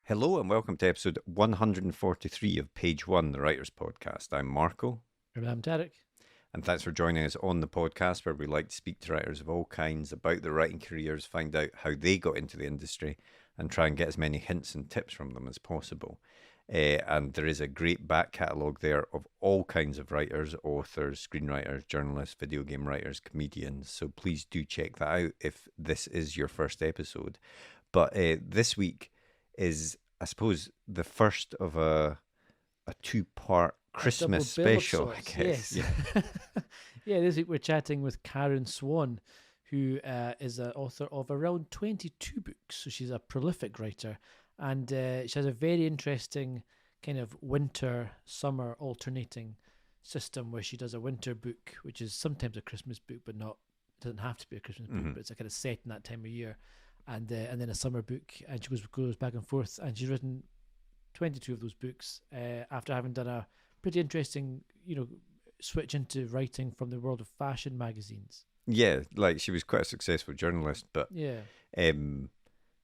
Hello and welcome to episode 143 of Page One, the Writers Podcast. I'm Marco. And I'm Derek. And thanks for joining us on the podcast where we like to speak to writers of all kinds about their writing careers, find out how they got into the industry and try and get as many hints and tips from them as possible. And there is a great back catalogue there of all kinds of writers, authors, screenwriters, journalists, video game writers, comedians. So please do check that out if this is your first episode. But this week is, I suppose, the first of a two-part Christmas special, I guess. Yes. Yeah, this week we're chatting with Karen Swan, who is an author of around 22 books. So she's a prolific writer, and she has a very interesting kind of winter-summer alternating system where she does a winter book, which is sometimes a Christmas book, but not, it doesn't have to be a Christmas book, but it's a kind of set in that time of year. And then a summer book, and she goes back and forth, and she's written 22 of those books after having done a pretty interesting, switch into writing from the world of fashion magazines. Yeah, like she was quite a successful journalist, but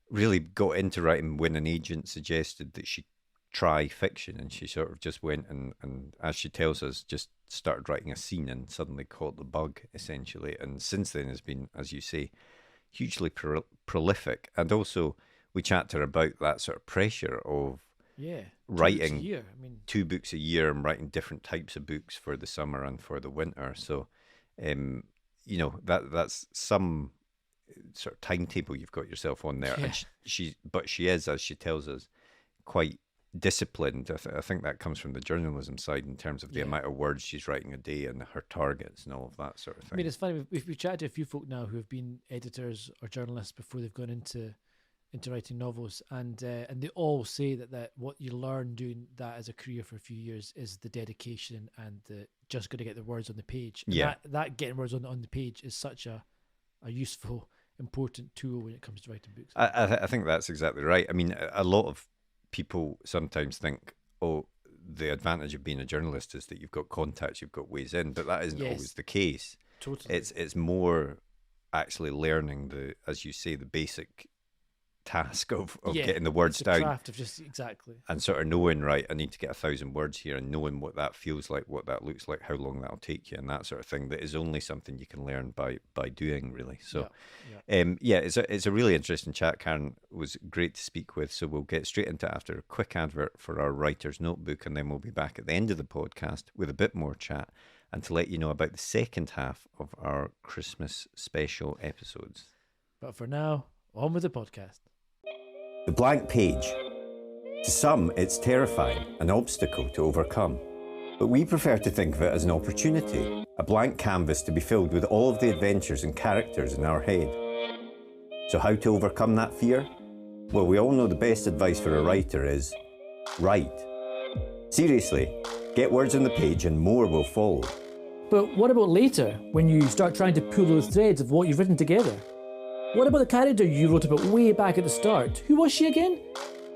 really got into writing when an agent suggested that she try fiction, and she sort of just went and as she tells us, just started writing a scene and suddenly caught the bug, essentially. And since then has been, as you say, hugely prolific. And also we chat to her about that sort of pressure of writing 2 books a year and writing different types of books for the summer and for the winter. So that's some sort of timetable you've got yourself on there. And she is, as she tells us, quite disciplined. I think that comes from the journalism side in terms of the amount of words she's writing a day and her targets and all of that sort of thing. I mean, it's funny, we've chatted to a few folk now who have been editors or journalists before they've gone into writing novels, and they all say that what you learn doing that as a career for a few years is the dedication and the just got to get the words on the page. And that getting words on the page is such a useful, important tool when it comes to writing books. I think that's exactly right. I mean, a lot of people sometimes think, the advantage of being a journalist is that you've got contacts, you've got ways in, but that isn't always the case. Totally. It's more actually learning as you say, the basic task of getting the words down. Craft of just exactly. And sort of knowing, right, I need to get 1,000 words here, and knowing what that feels like, what that looks like, how long that'll take you, and that sort of thing. That is only something you can learn by doing, really. So, it's a really interesting chat. Karen was great to speak with. So we'll get straight into it after a quick advert for our writer's notebook, and then we'll be back at the end of the podcast with a bit more chat and to let you know about the second half of our Christmas special episodes. But for now, on with the podcast. The blank page. To some, it's terrifying, an obstacle to overcome. But we prefer to think of it as an opportunity, a blank canvas to be filled with all of the adventures and characters in our head. So how to overcome that fear? Well, we all know the best advice for a writer is write. Seriously, get words on the page and more will follow. But what about later, when you start trying to pull those threads of what you've written together? What about the character you wrote about way back at the start? Who was she again?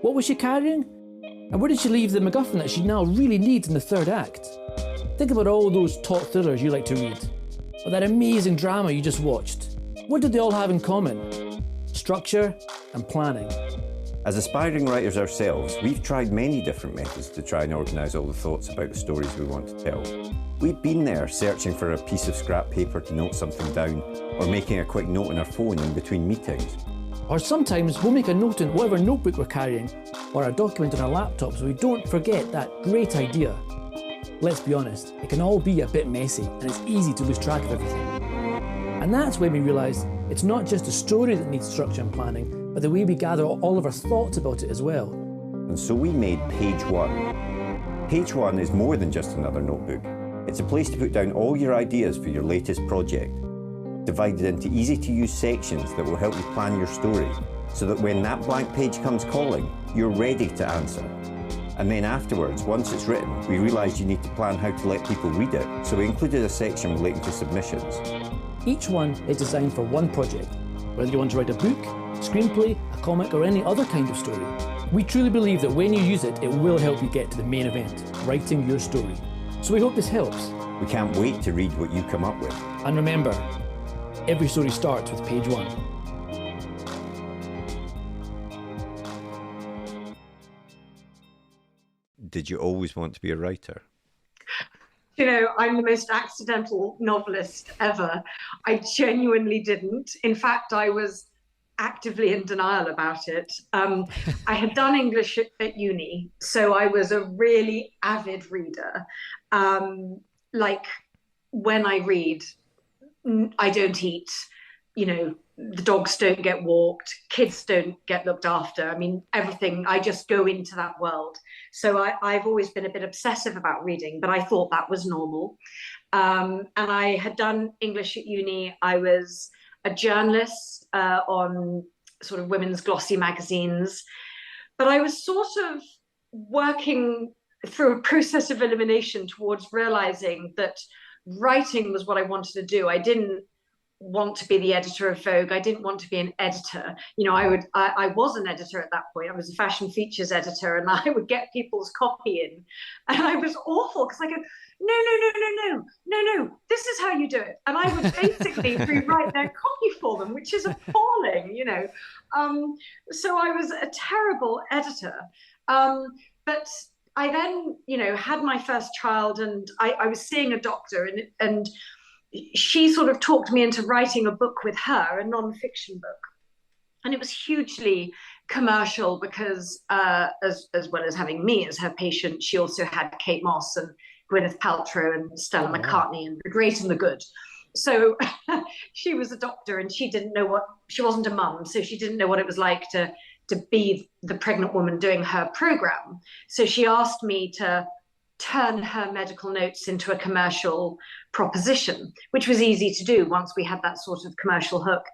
What was she carrying? And where did she leave the MacGuffin that she now really needs in the third act? Think about all those top thrillers you like to read, or that amazing drama you just watched. What did they all have in common? Structure and planning. As aspiring writers ourselves, we've tried many different methods to try and organise all the thoughts about the stories we want to tell. We've been there searching for a piece of scrap paper to note something down, or making a quick note on our phone in between meetings. Or sometimes we'll make a note in whatever notebook we're carrying, or a document on our laptop so we don't forget that great idea. Let's be honest, it can all be a bit messy and it's easy to lose track of everything. And that's when we realise it's not just the story that needs structure and planning, but the way we gather all of our thoughts about it as well. And so we made Page One. Page One is more than just another notebook. It's a place to put down all your ideas for your latest project, divided into easy-to-use sections that will help you plan your story, so that when that blank page comes calling, you're ready to answer. And then afterwards, once it's written, we realised you need to plan how to let people read it, so we included a section relating to submissions. Each one is designed for one project, whether you want to write a book, screenplay, a comic, or any other kind of story. We truly believe that when you use it, it will help you get to the main event, writing your story. So we hope this helps. We can't wait to read what you come up with. And remember, every story starts with page 1. Did you always want to be a writer? You know, I'm the most accidental novelist ever. I genuinely didn't. In fact, I was actively in denial about it. I had done English at uni, so I was a really avid reader. Like when I read, I don't eat, you know, the dogs don't get walked, kids don't get looked after. I mean, everything, I just go into that world. So I've always been a bit obsessive about reading, but I thought that was normal. And I had done English at uni. I was a journalist on sort of women's glossy magazines, but I was sort of working through a process of elimination towards realizing that writing was what I wanted to do. I didn't want to be the editor of Vogue. I didn't want to be an editor. You know, I was an editor at that point. I was a fashion features editor, and I would get people's copy in, and I was awful because I go, no, this is how you do it. And I would basically rewrite their copy for them, which is appalling, you know. So I was a terrible editor. But I then, you know, had my first child, and I was seeing a doctor, and she sort of talked me into writing a book with her, a non-fiction book. And it was hugely commercial because as well as having me as her patient, she also had Kate Moss and Gwyneth Paltrow and Stella McCartney and the great and the good. So she was a doctor, and she wasn't a mum, so she didn't know what it was like to be the pregnant woman doing her program. So she asked me to turn her medical notes into a commercial proposition, which was easy to do once we had that sort of commercial hook.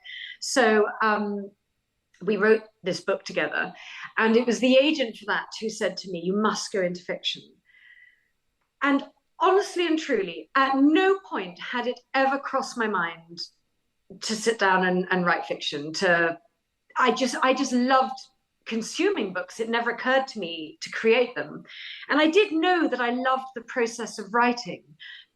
So we wrote this book together, and it was the agent for that who said to me, you must go into fiction. And honestly and truly, at no point had it ever crossed my mind to sit down and write fiction. I just loved consuming books. It never occurred to me to create them. And I did know that I loved the process of writing,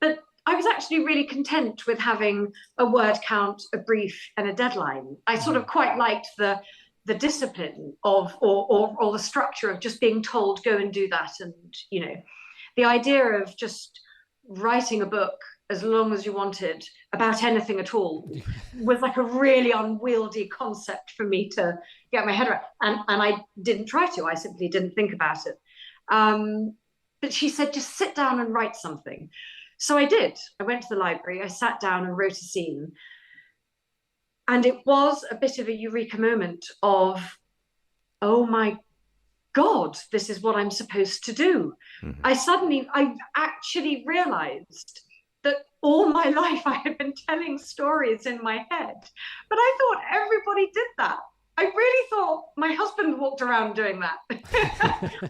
but I was actually really content with having a word count, a brief, and a deadline. I sort of quite liked the discipline of or the structure of just being told, go and do that. And, you know, the idea of just writing a book as long as you wanted about anything at all was like a really unwieldy concept for me to get my head around. And I didn't try to, I simply didn't think about it. But she said, just sit down and write something. So I did. I went to the library, I sat down and wrote a scene. And it was a bit of a eureka moment of, oh my God, this is what I'm supposed to do. Mm-hmm. I actually realized that all my life I had been telling stories in my head, but I thought everybody did that. I really thought my husband walked around doing that.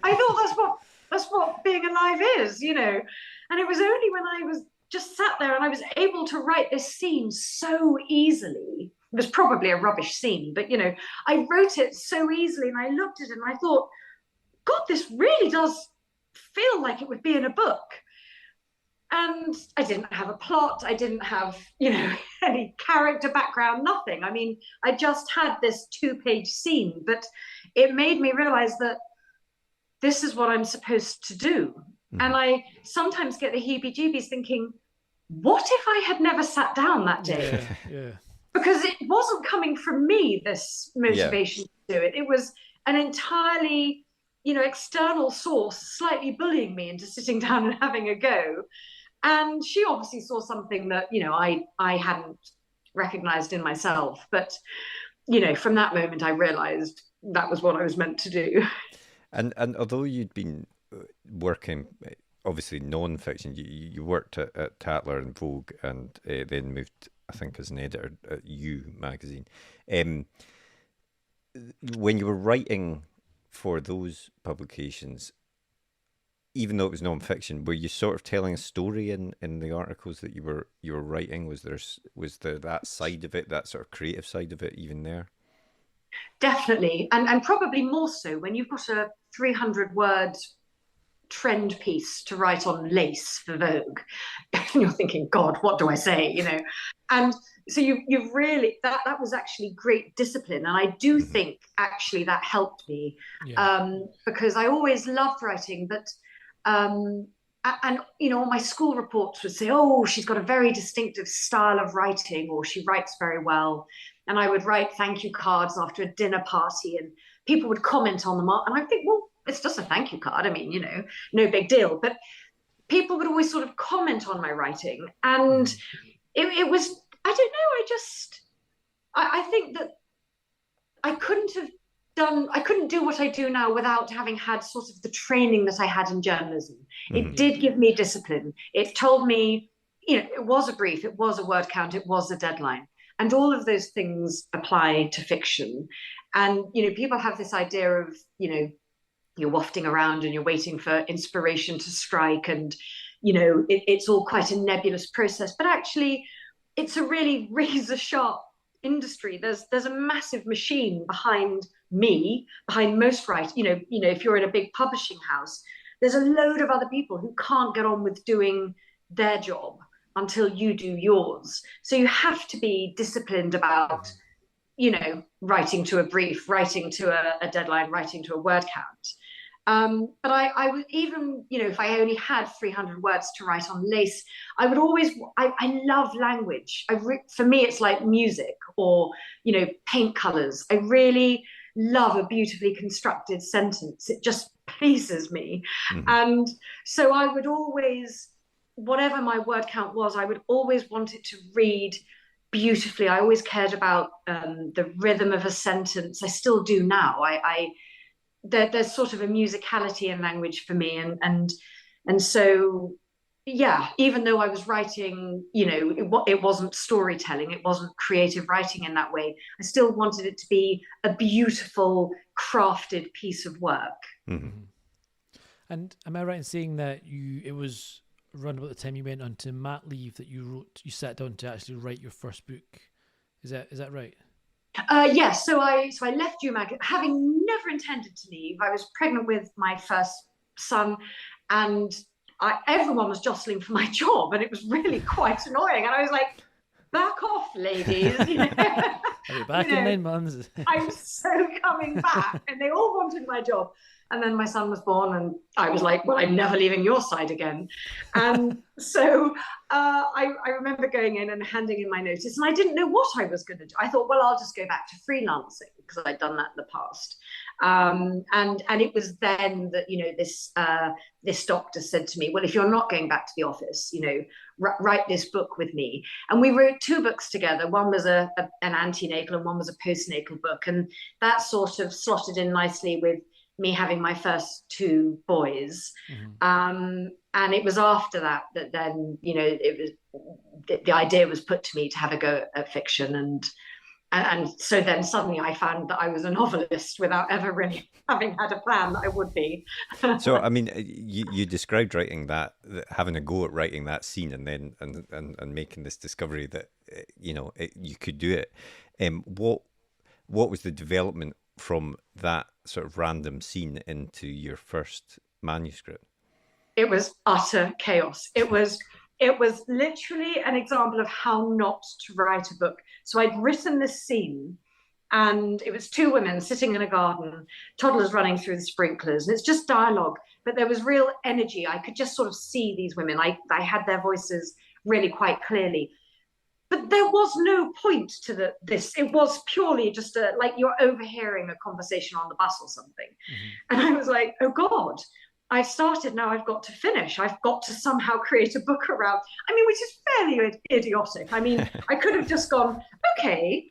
I thought that's what being alive is, you know. And it was only when I was just sat there and I was able to write this scene so easily. It was probably a rubbish scene, but, you know, I wrote it so easily, and I looked at it and I thought, God, this really does feel like it would be in a book. And I didn't have a plot. I didn't have, you know, any character background, nothing. I mean, I just had this 2-page scene, but it made me realize that this is what I'm supposed to do. Mm. And I sometimes get the heebie-jeebies thinking, what if I had never sat down that day? Yeah. Because it wasn't coming from me, this motivation to do it. It was an entirely, you know, external source slightly bullying me into sitting down and having a go. And she obviously saw something that, you know, I hadn't recognized in myself. But, you know, from that moment, I realized that was what I was meant to do. And although you'd been working, obviously non-fiction, you worked at Tatler and Vogue, and then moved, I think, as an editor at You magazine. When you were writing for those publications, even though it was non-fiction, were you sort of telling a story in the articles that you were writing? Was there that side of it, that sort of creative side of it, even there? Definitely, and probably more so when you've got a 300-word trend piece to write on lace for Vogue. And you're thinking, God, what do I say? And so you've really, that was actually great discipline. And I do think actually that helped me, because I always loved writing, but and my school reports would say, oh, she's got a very distinctive style of writing, or she writes very well. And I would write thank you cards after a dinner party, and people would comment on them, and I think, well, it's just a thank you card, I mean, no big deal. But people would always sort of comment on my writing, and it was, I don't know, I think that I couldn't do what I do now without having had sort of the training that I had in journalism. It did give me discipline. It told me, it was a brief, it was a word count, it was a deadline. And all of those things apply to fiction. And, people have this idea of, you're wafting around and you're waiting for inspiration to strike, and, it's all quite a nebulous process. But actually, it's a really razor sharp industry. There's a massive machine behind me, behind most writers. If you're in a big publishing house, there's a load of other people who can't get on with doing their job until you do yours. So you have to be disciplined about, writing to a brief, writing to a deadline, writing to a word count. But I would even, if I only had 300 words to write on lace, I would always, I love language. For me, it's like music or, paint colors. I really love a beautifully constructed sentence. It just pleases me. And so I would always, whatever my word count was, I would always want it to read beautifully. I always cared about the rhythm of a sentence. I still do now. There's sort of a musicality in language for me, and so even though I was writing, it wasn't storytelling, it wasn't creative writing in that way, I still wanted it to be a beautiful, crafted piece of work. And am I right in saying that it was around about the time you went on to mat leave that you sat down to actually write your first book? Is that right? Yes. So I left UMag, having never intended to leave. I was pregnant with my first son, and everyone was jostling for my job, and it was really quite annoying. And I was like, back off, ladies. I'll be back in 9 months. I'm so coming back. And they all wanted my job. And then my son was born, and I was like, well, I'm never leaving your side again. And so I remember going in and handing in my notice, and I didn't know what I was going to do. I thought, well, I'll just go back to freelancing, because I'd done that in the past. And it was then that, this doctor said to me, well, if you're not going back to the office, write this book with me. And we wrote 2 books together. One was an antenatal, and one was a postnatal book. And that sort of slotted in nicely with me having my first 2 boys. And it was after that then, it was the idea was put to me to have a go at fiction. And so then suddenly I found that I was a novelist without ever really having had a plan that I would be. So, I mean, you described writing that, having a go at writing that scene, and then and making this discovery that, you could do it. What was the development from that sort of random scene into your first manuscript? It was utter chaos. It was literally an example of how not to write a book. So I'd written this scene, and it was 2 women sitting in a garden, toddlers running through the sprinklers, and it's just dialogue, but there was real energy. I could just sort of see these women. I had their voices really quite clearly. But there was no point to this. It was purely just like you're overhearing a conversation on the bus or something. And I was like, oh God, I've started, now I've got to finish. I've got to somehow create a book around, which is fairly idiotic. I could have just gone, okay,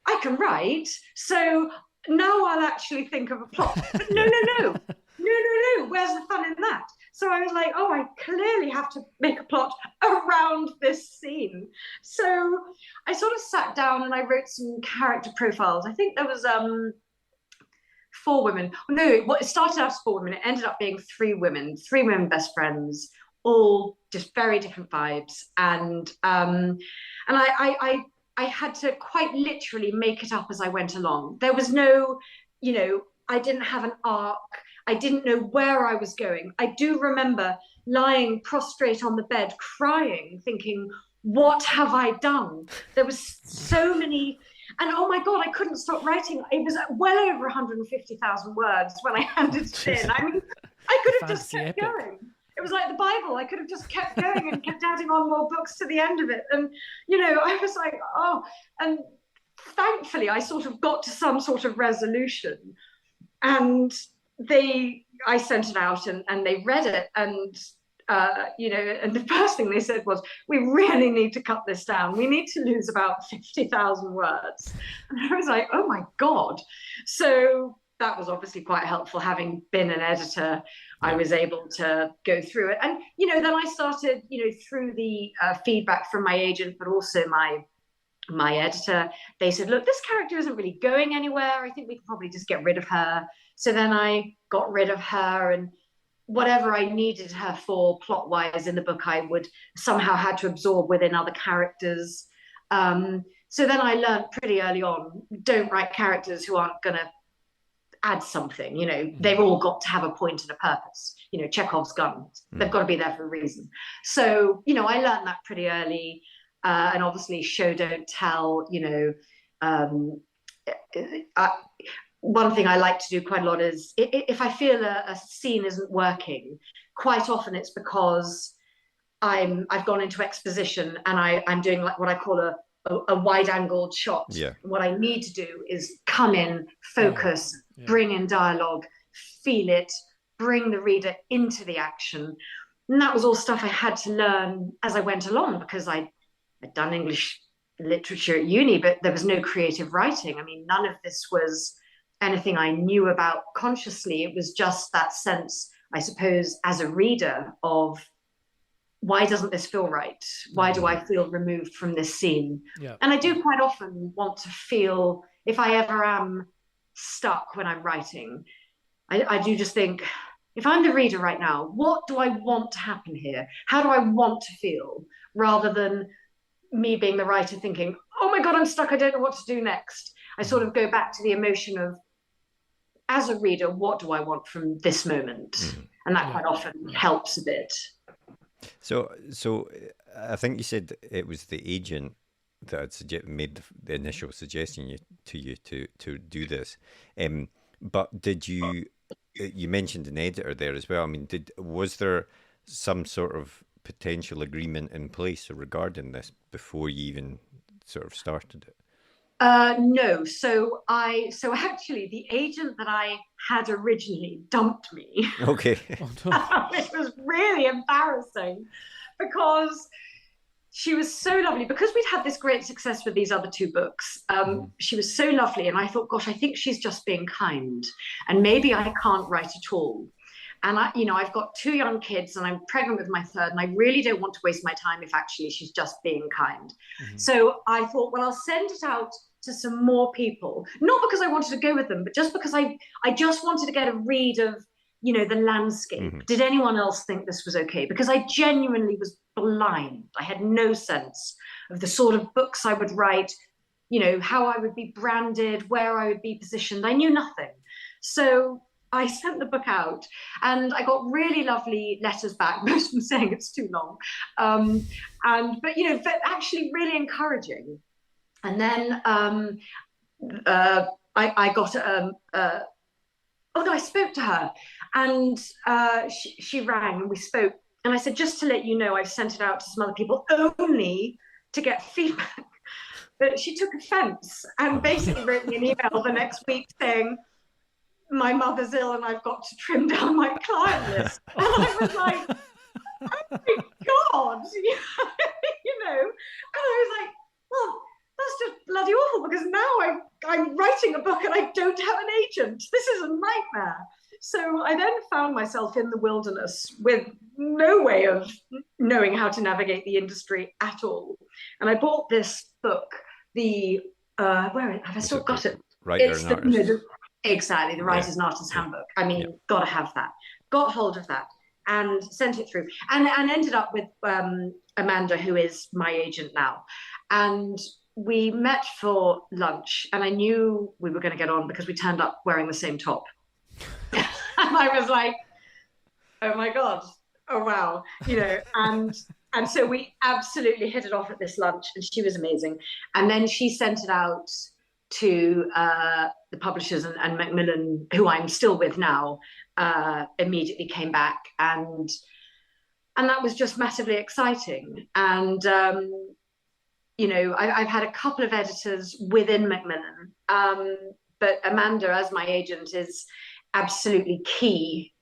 I can write, so now I'll actually think of a plot. But no. Where's the fun in that? So I was like, oh, I clearly have to make a plot around this scene. So I sort of sat down and I wrote some character profiles. I think there was 4 women. No, it started out as 4 women. It ended up being 3 women best friends, all just very different vibes. And I had to quite literally make it up as I went along. There was no, I didn't have an arc. I didn't know where I was going. I do remember lying prostrate on the bed, crying, thinking, what have I done? There was so many, and oh my God, I couldn't stop writing. It was well over 150,000 words when I handed it in. I mean, I could have just kept going. It was like the Bible. I could have just kept going and kept adding on more books to the end of it. And, you know, I was like, oh, and thankfully I sort of got to some sort of resolution. And I sent it out and they read it. And, you know, and the first thing they said was, we really need to cut this down. We need to lose about 50,000 words. And I was like, oh my God. So that was obviously quite helpful. Having been an editor, I was able to go through it. And, you know, then I started, you know, through the feedback from my agent, but also my editor, they said, look, this character isn't really going anywhere. I think we could probably just get rid of her. So then I got rid of her, and whatever I needed her for plot-wise in the book, I would somehow had to absorb within other characters. So then I learned pretty early on, don't write characters who aren't going to add something. You know, they've all got to have a point and a purpose. You know, Chekhov's guns, they've got to be there for a reason. So, you know, I learned that pretty early. And obviously show, don't tell, you know, one thing I like to do quite a lot is if I feel a scene isn't working, quite often it's because I've gone into exposition and I'm doing like what I call a wide angled shot. Yeah. What I need to do is come in, focus, bring in dialogue, feel it, bring the reader into the action. And that was all stuff I had to learn as I went along, because I'd done English literature at uni, but there was no creative writing. I mean, none of this was anything I knew about consciously. It was just that sense, I suppose, as a reader of, why doesn't this feel right? Why do I feel removed from this scene? Yeah. And I do quite often want to feel, if I ever am stuck when I'm writing, I do just think, if I'm the reader right now, what do I want to happen here? How do I want to feel? Rather than me being the writer thinking, oh my God, I'm stuck, I don't know what to do next. I sort of go back to the emotion of, as a reader, what do I want from this moment? And that quite often helps a bit. So I think you said it was the agent that had made the initial suggestion to you to do this. But did you mentioned an editor there as well. I mean, was there some sort of potential agreement in place regarding this before you even sort of started it? No. So actually the agent that I had originally dumped me. Okay. Which was really embarrassing, because she was so lovely. Because we'd had this great success with these other two books, she was so lovely. And I thought, gosh, I think she's just being kind. And maybe I can't write at all. And I've got 2 young kids and I'm pregnant with my third, and I really don't want to waste my time if actually she's just being kind. So I thought, well, I'll send it out to some more people, not because I wanted to go with them, but just because I just wanted to get a read of, the landscape. Did anyone else think this was okay? Because I genuinely was blind. I had no sense of the sort of books I would write, how I would be branded, where I would be positioned. I knew nothing. So I sent the book out and I got really lovely letters back, most of them saying it's too long. But actually really encouraging. And then I got, I spoke to her, and she rang and we spoke. And I said, just to let you know, I've sent it out to some other people only to get feedback. But she took offense and basically wrote me an email the next week saying, my mother's ill and I've got to trim down my client list. And I was like, oh my God, and I was like, well, that's just bloody awful, because now I'm writing a book and I don't have an agent. This is a nightmare. So I then found myself in the wilderness with no way of knowing how to navigate the industry at all. And I bought this book, where have I still got it? Exactly, the Writer's and Artist's Handbook. I mean, got to have that. Got hold of that and sent it through, and ended up with Amanda, who is my agent now. And we met for lunch, and I knew we were going to get on because we turned up wearing the same top. And I was like, oh my God, oh wow, and so we absolutely hit it off at this lunch, and she was amazing. And then she sent it out to the publishers, and Macmillan, who I'm still with now, immediately came back, and that was just massively exciting. And I've had a couple of editors within Macmillan, but Amanda, as my agent, is absolutely key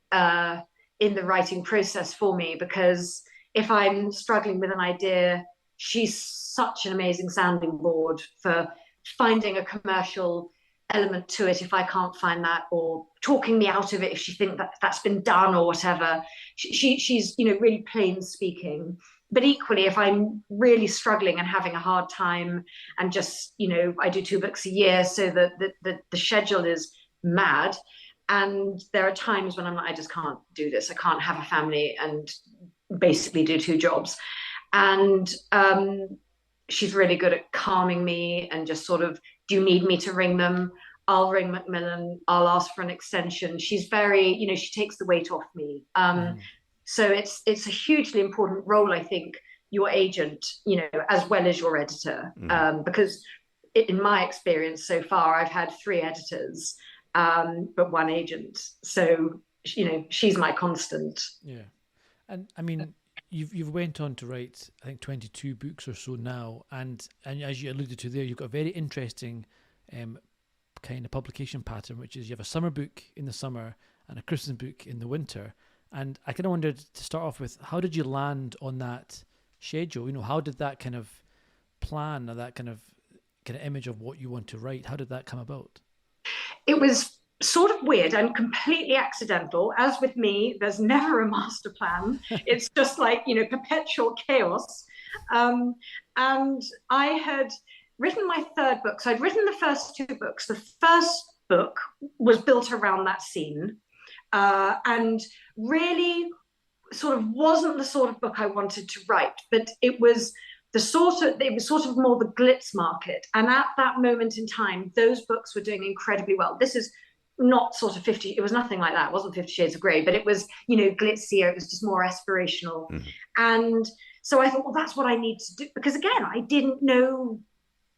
in the writing process for me, because if I'm struggling with an idea, she's such an amazing sounding board for finding a commercial element to it if I can't find that, or talking me out of it if she thinks that that's been done or whatever. She's really plain speaking. But equally, if I'm really struggling and having a hard time, and just I do 2 books a year, so that the schedule is mad, and there are times when I'm like, I just can't do this. I can't have a family and basically do 2 jobs. And she's really good at calming me and just sort of, do you need me to ring them? I'll ring Macmillan. I'll ask for an extension. She's very, she takes the weight off me. So it's a hugely important role, I think, your agent, as well as your editor, because in my experience so far, I've had 3 editors, but 1 agent. So, she's my constant. Yeah. And I mean, you've went on to write, I think, 22 books or so now. And as you alluded to there, you've got a very interesting kind of publication pattern, which is you have a summer book in the summer and a Christmas book in the winter. And I kind of wondered, to start off with, how did you land on that schedule? How did that kind of plan, or that kind of image of what you want to write, how did that come about? It was sort of weird and completely accidental. As with me, there's never a master plan. It's just like, perpetual chaos. And I had written my 3rd book. So I'd written the first 2 books. The first book was built around that scene. And really sort of wasn't the sort of book I wanted to write, but it was sort of more the glitz market. And at that moment in time, those books were doing incredibly well. This is not sort of 50, it was nothing like that. It wasn't 50 Shades of Grey, but it was, glitzier. It was just more aspirational. And so I thought, well, that's what I need to do. Because again, I didn't know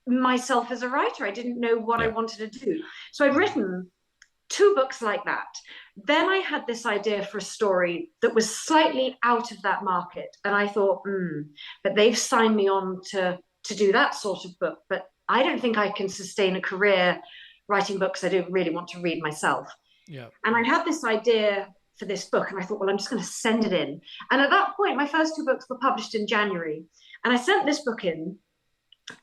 myself as a writer. I didn't know what I wanted to do. So I'd written 2 books like that. Then I had this idea for a story that was slightly out of that market. And I thought, but they've signed me on to do that sort of book. But I don't think I can sustain a career writing books I don't really want to read myself. Yeah. And I had this idea for this book, and I thought, well, I'm just going to send it in. And at that point, my first 2 books were published in January. And I sent this book in,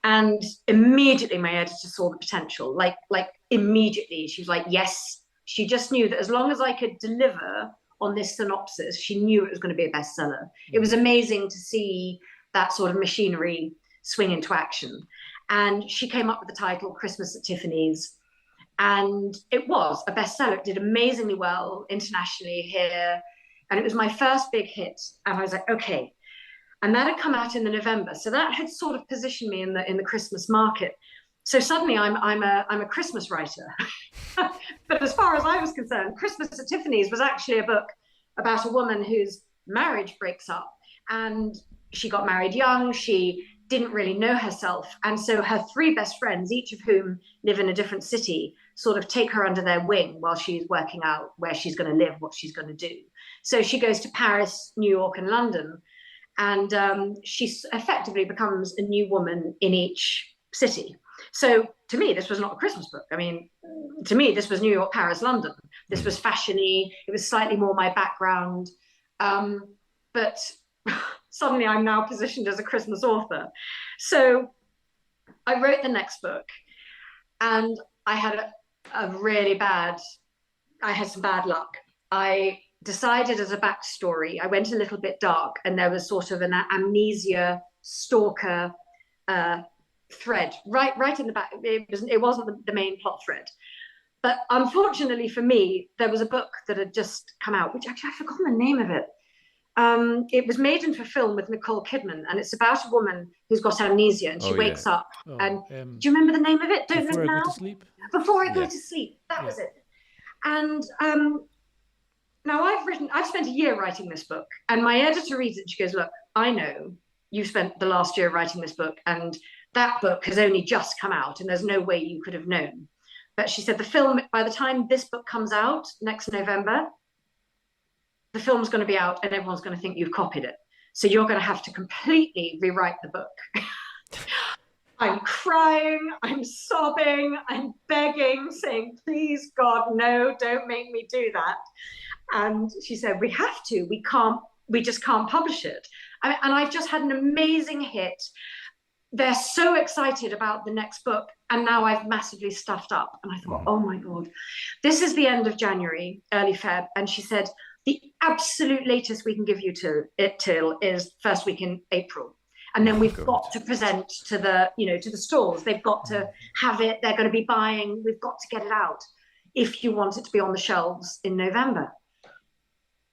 and immediately my editor saw the potential, like immediately. She was like, yes. She just knew that as long as I could deliver on this synopsis, she knew it was going to be a bestseller. It was amazing to see that sort of machinery swing into action. And she came up with the title Christmas at Tiffany's. And it was a bestseller. It did amazingly well internationally here. And it was my first big hit. And I was like, okay. And that had come out in the November. So that had sort of positioned me in the Christmas market. So suddenly I'm a Christmas writer. But as far as I was concerned, Christmas at Tiffany's was actually a book about a woman whose marriage breaks up, and she got married young. She didn't really know herself. And so her 3 best friends, each of whom live in a different city, sort of take her under their wing while she's working out where she's going to live, what she's going to do. So she goes to Paris, New York, and London. And she effectively becomes a new woman in each city. So to me, this was not a Christmas book. I mean, to me, this was New York, Paris, London. This was fashion-y. It was slightly more my background. But suddenly I'm now positioned as a Christmas author. So I wrote the next book, and I had I had some bad luck. I decided as a backstory, I went a little bit dark, and there was sort of an amnesia stalker thread right in the back. It wasn't the main plot thread, but unfortunately for me, there was a book that had just come out, which actually I've forgotten the name of it. It was made into a film with Nicole Kidman, and it's about a woman who's got amnesia, and she wakes up. And do you remember the name of it? Don't know now. Before I Go to Sleep. Before I Go to Sleep. That was it. And Now I've spent a year writing this book, and my editor reads it and she goes, look, I know you spent the last year writing this book, and that book has only just come out, and there's no way you could have known. But she said the film, by the time this book comes out next November, the film's going to be out and everyone's going to think you've copied it. So you're going to have to completely rewrite the book. I'm crying, I'm sobbing, I'm begging, saying, please, God, no, don't make me do that. And she said, we have to, we just can't publish it. And I've just had an amazing hit. They're so excited about the next book, and now I've massively stuffed up. And I thought, oh my God, this is the end of January, early Feb. And she said, the absolute latest we can give you till is first week in April. And then we've got to present to the stores. They've got to have it. They're going to be buying. We've got to get it out if you want it to be on the shelves in November.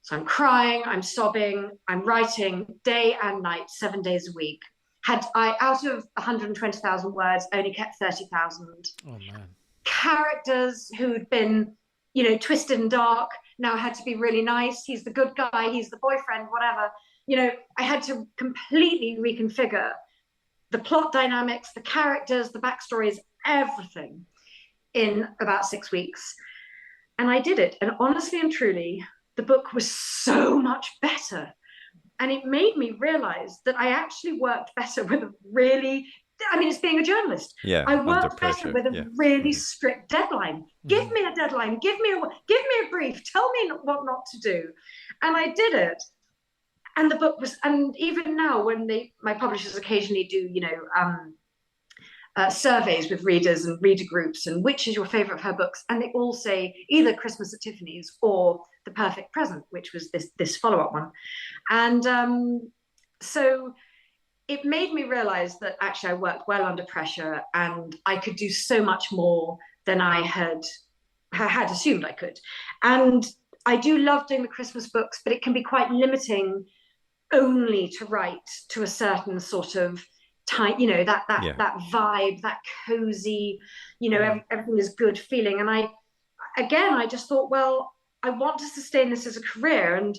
So I'm crying, I'm sobbing, I'm writing day and night, 7 days a week. Out of 120,000 words, only kept 30,000. Oh man. Characters who'd been, twisted and dark, now had to be really nice. He's the good guy, he's the boyfriend, whatever. I had to completely reconfigure the plot dynamics, the characters, the backstories, everything in about 6 weeks. And I did it. And honestly and truly, the book was so much better. And it made me realize that I actually worked better with it's being a journalist. Yeah, I worked better with a really strict deadline. Give me a deadline, give me a brief, tell me what not to do. And I did it. And the book was, and even now when my publishers occasionally do, surveys with readers and reader groups and which is your favorite of her books, and they all say either Christmas at Tiffany's or The Perfect Present, which was this follow-up one. And so it made me realize that actually I worked well under pressure and I could do so much more than I had assumed I could. And I do love doing the Christmas books, but it can be quite limiting only to write to a certain sort of time, that vibe, that cozy, everything is good feeling. And I just thought, well, I want to sustain this as a career and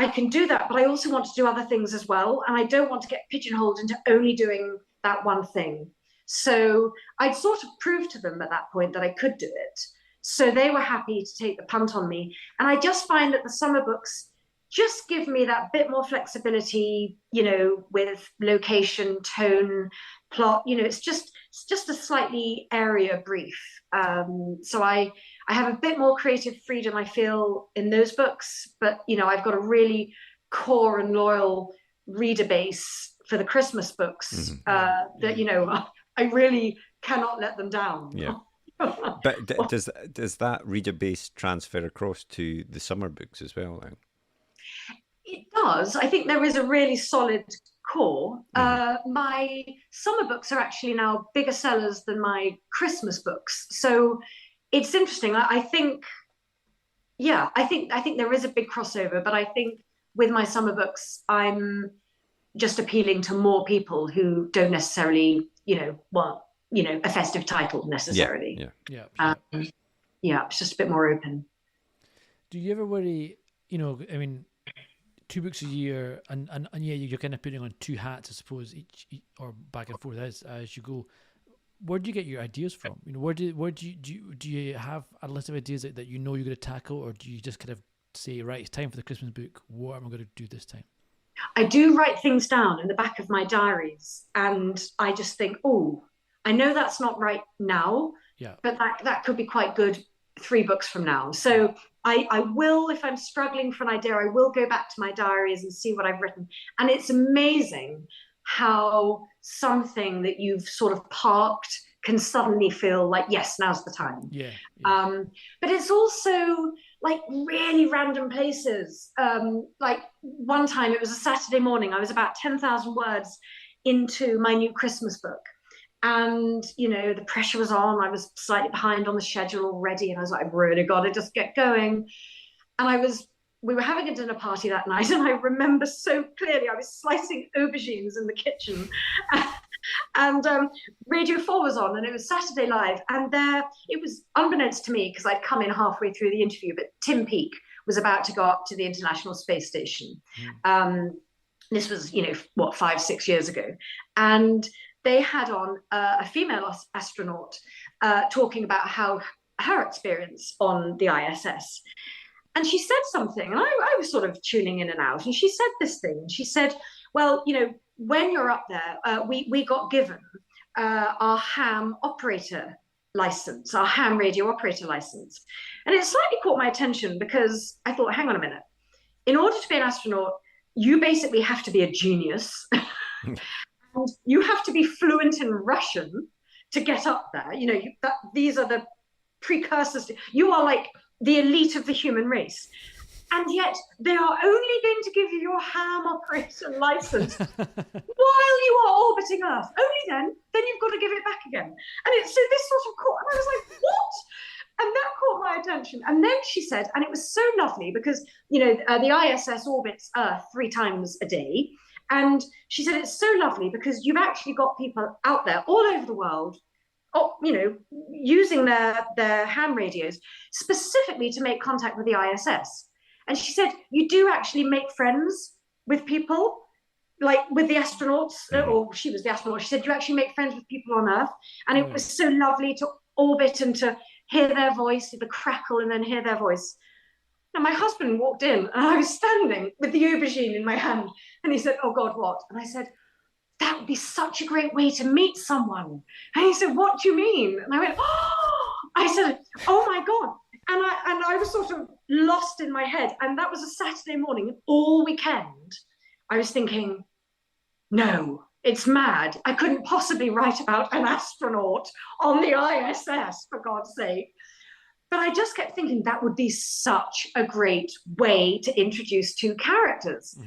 I can do that, but I also want to do other things as well. And I don't want to get pigeonholed into only doing that one thing. So I'd sort of proved to them at that point that I could do it. So they were happy to take the punt on me. And I just find that the summer books just give me that bit more flexibility, with location, tone, plot. It's just a slightly airier brief. So I have a bit more creative freedom, I feel, in those books. But, I've got a really core and loyal reader base for the Christmas books that, I really cannot let them down. Yeah. But does that reader base transfer across to the summer books as well then? It does. I think there is a really solid core. My summer books are actually now bigger sellers than my Christmas books. So it's interesting. I think there is a big crossover, but I think with my summer books, I'm just appealing to more people who don't necessarily, want, a festive title necessarily. Yeah. It's just a bit more open. Do you ever worry, 2 books a year, and you're kind of putting on 2 hats, I suppose, each or back and forth as you go. Where do you get your ideas from? Where do you have a list of ideas that you're going to tackle, or do you just kind of say, right, it's time for the Christmas book. What am I going to do this time? I do write things down in the back of my diaries, and I just think, oh, I know that's not right now, but that could be quite good 3 books from now. So I will, if I'm struggling for an idea, I will go back to my diaries and see what I've written. And it's amazing how something that you've sort of parked can suddenly feel like, yes, now's the time. Yeah. But it's also like really random places. Like one time, it was a Saturday morning, I was about 10,000 words into my new Christmas book. And, the pressure was on. I was slightly behind on the schedule already. And I was like, I've really got to just get going. And we were having a dinner party that night. And I remember so clearly, I was slicing aubergines in the kitchen. And Radio 4 was on, and it was Saturday Live. And it was unbeknownst to me, because I'd come in halfway through the interview, but Tim Peake was about to go up to the International Space Station. This was, 5-6 years ago. And they had on a female astronaut talking about how her experience on the ISS. And she said something, and I was sort of tuning in and out, and she said this thing. She said, well, when you're up there, we got given our ham operator license, our ham radio operator license. And it slightly caught my attention because I thought, hang on a minute. In order to be an astronaut, you basically have to be a genius. And you have to be fluent in Russian to get up there. These are the precursors. You are like the elite of the human race. And yet they are only going to give you your ham operator license while you are orbiting Earth. Only then you've got to give it back again. And so this sort of caught, and I was like, what? And that caught my attention. And then she said, and it was so lovely because, the ISS orbits Earth 3 times a day. And she said, it's so lovely because you've actually got people out there all over the world, using their ham radios specifically to make contact with the ISS. And she said, you do actually make friends with people, like with the astronauts, or she was the astronaut. She said, you actually make friends with people on Earth. And it was so lovely to orbit and to hear their voice, the crackle, and then hear their voice. And my husband walked in, and I was standing with the aubergine in my hand. And he said, oh God, what? And I said, that would be such a great way to meet someone. And he said, what do you mean? And I went, oh, I said, oh my God. And I was sort of lost in my head. And that was a Saturday morning. All weekend, I was thinking, no, it's mad. I couldn't possibly write about an astronaut on the ISS, for God's sake. But I just kept thinking that would be such a great way to introduce 2 characters.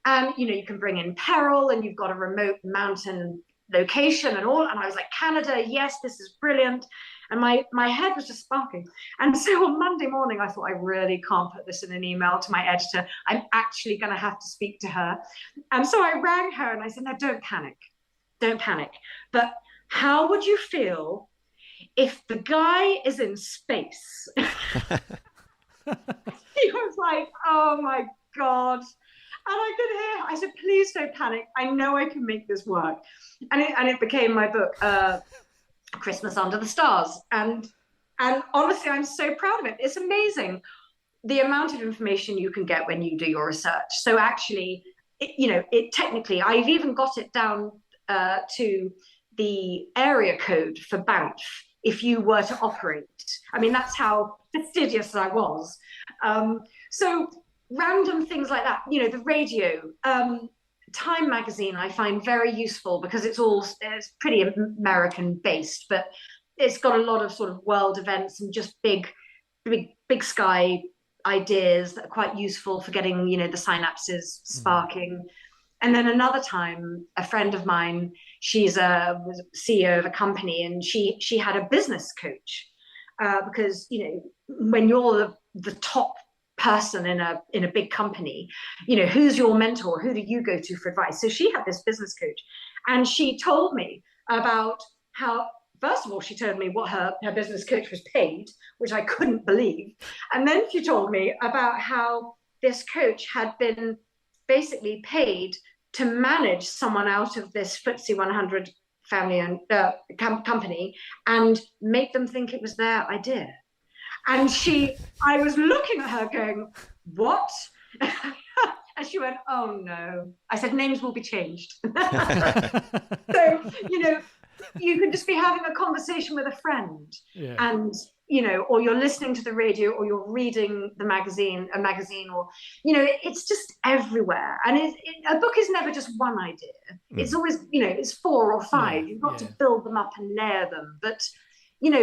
And, you can bring in peril, and you've got a remote mountain location and all. And I was like, Canada, yes, this is brilliant. And my head was just sparking. And so on Monday morning, I thought, I really can't put this in an email to my editor. I'm actually going to have to speak to her. And so I rang her and I said, no, don't panic. Don't panic. But how would you feel if the guy is in space? He was like, oh my God. And I could hear, I said, please don't panic. I know I can make this work. And it became my book, Christmas Under the Stars. And honestly, I'm so proud of it. It's amazing the amount of information you can get when you do your research. So actually, it technically, I've even got it down to the area code for Banff if you were to operate. I mean, that's how fastidious I was. So random things like that, the radio, Time magazine I find very useful because it's pretty American based, but it's got a lot of sort of world events and just big sky ideas that are quite useful for getting, the synapses sparking. And then another time, a friend of mine, she's was CEO of a company, and she had a business coach because, when you're the top person in a big company, who's your mentor? Who do you go to for advice? So she had this business coach, and she told me about how, first of all, she told me what her business coach was paid, which I couldn't believe. And then she told me about how this coach had been basically paid to manage someone out of this FTSE 100 family and company and make them think it was their idea. And I was looking at her going, what? And she went, oh no. I said, names will be changed. So, you can just be having a conversation with a friend, and, or you're listening to the radio, or you're reading a magazine, or, it's just everywhere. And a book is never just one idea. It's always, it's 4 or 5. You've got to build them up and layer them. But,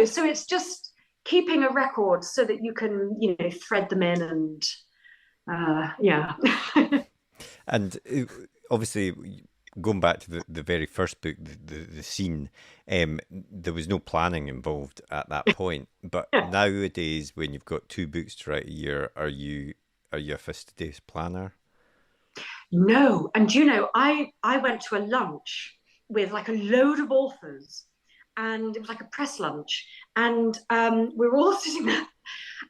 so it's just keeping a record so that you can, thread them in and, And obviously, going back to the very first book, the scene, there was no planning involved at that point. But nowadays, when you've got 2 books to write a year, are you a fastidious planner? No. And I went to a lunch with like a load of authors, and it was like a press lunch, and we were all sitting there,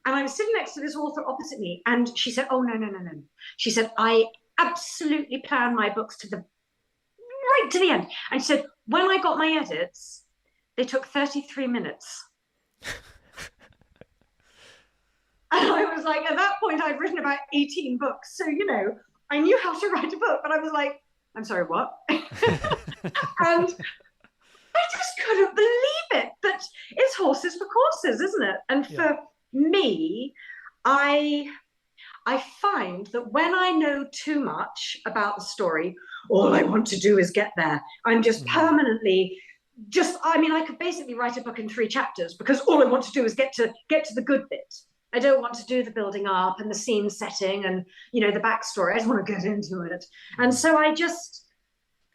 And I was sitting next to this author opposite me, and she said, oh, no, no, no, no. She said, I absolutely plan my books to the right to the end. And she said, when I got my edits, they took 33 minutes. And I was like, at that point, I'd written about 18 books. So, you know, I knew how to write a book, but I was like, I'm sorry, what? And I just couldn't believe it. But it's horses for courses, isn't it? And for me, I find that when I know too much about the story, all I want to do is get there. I'm just permanently I could basically write a book in 3 chapters because all I want to do is get to the good bit. I don't want to do the building up and the scene setting and, you know, the backstory. I just want to get into it. And so I just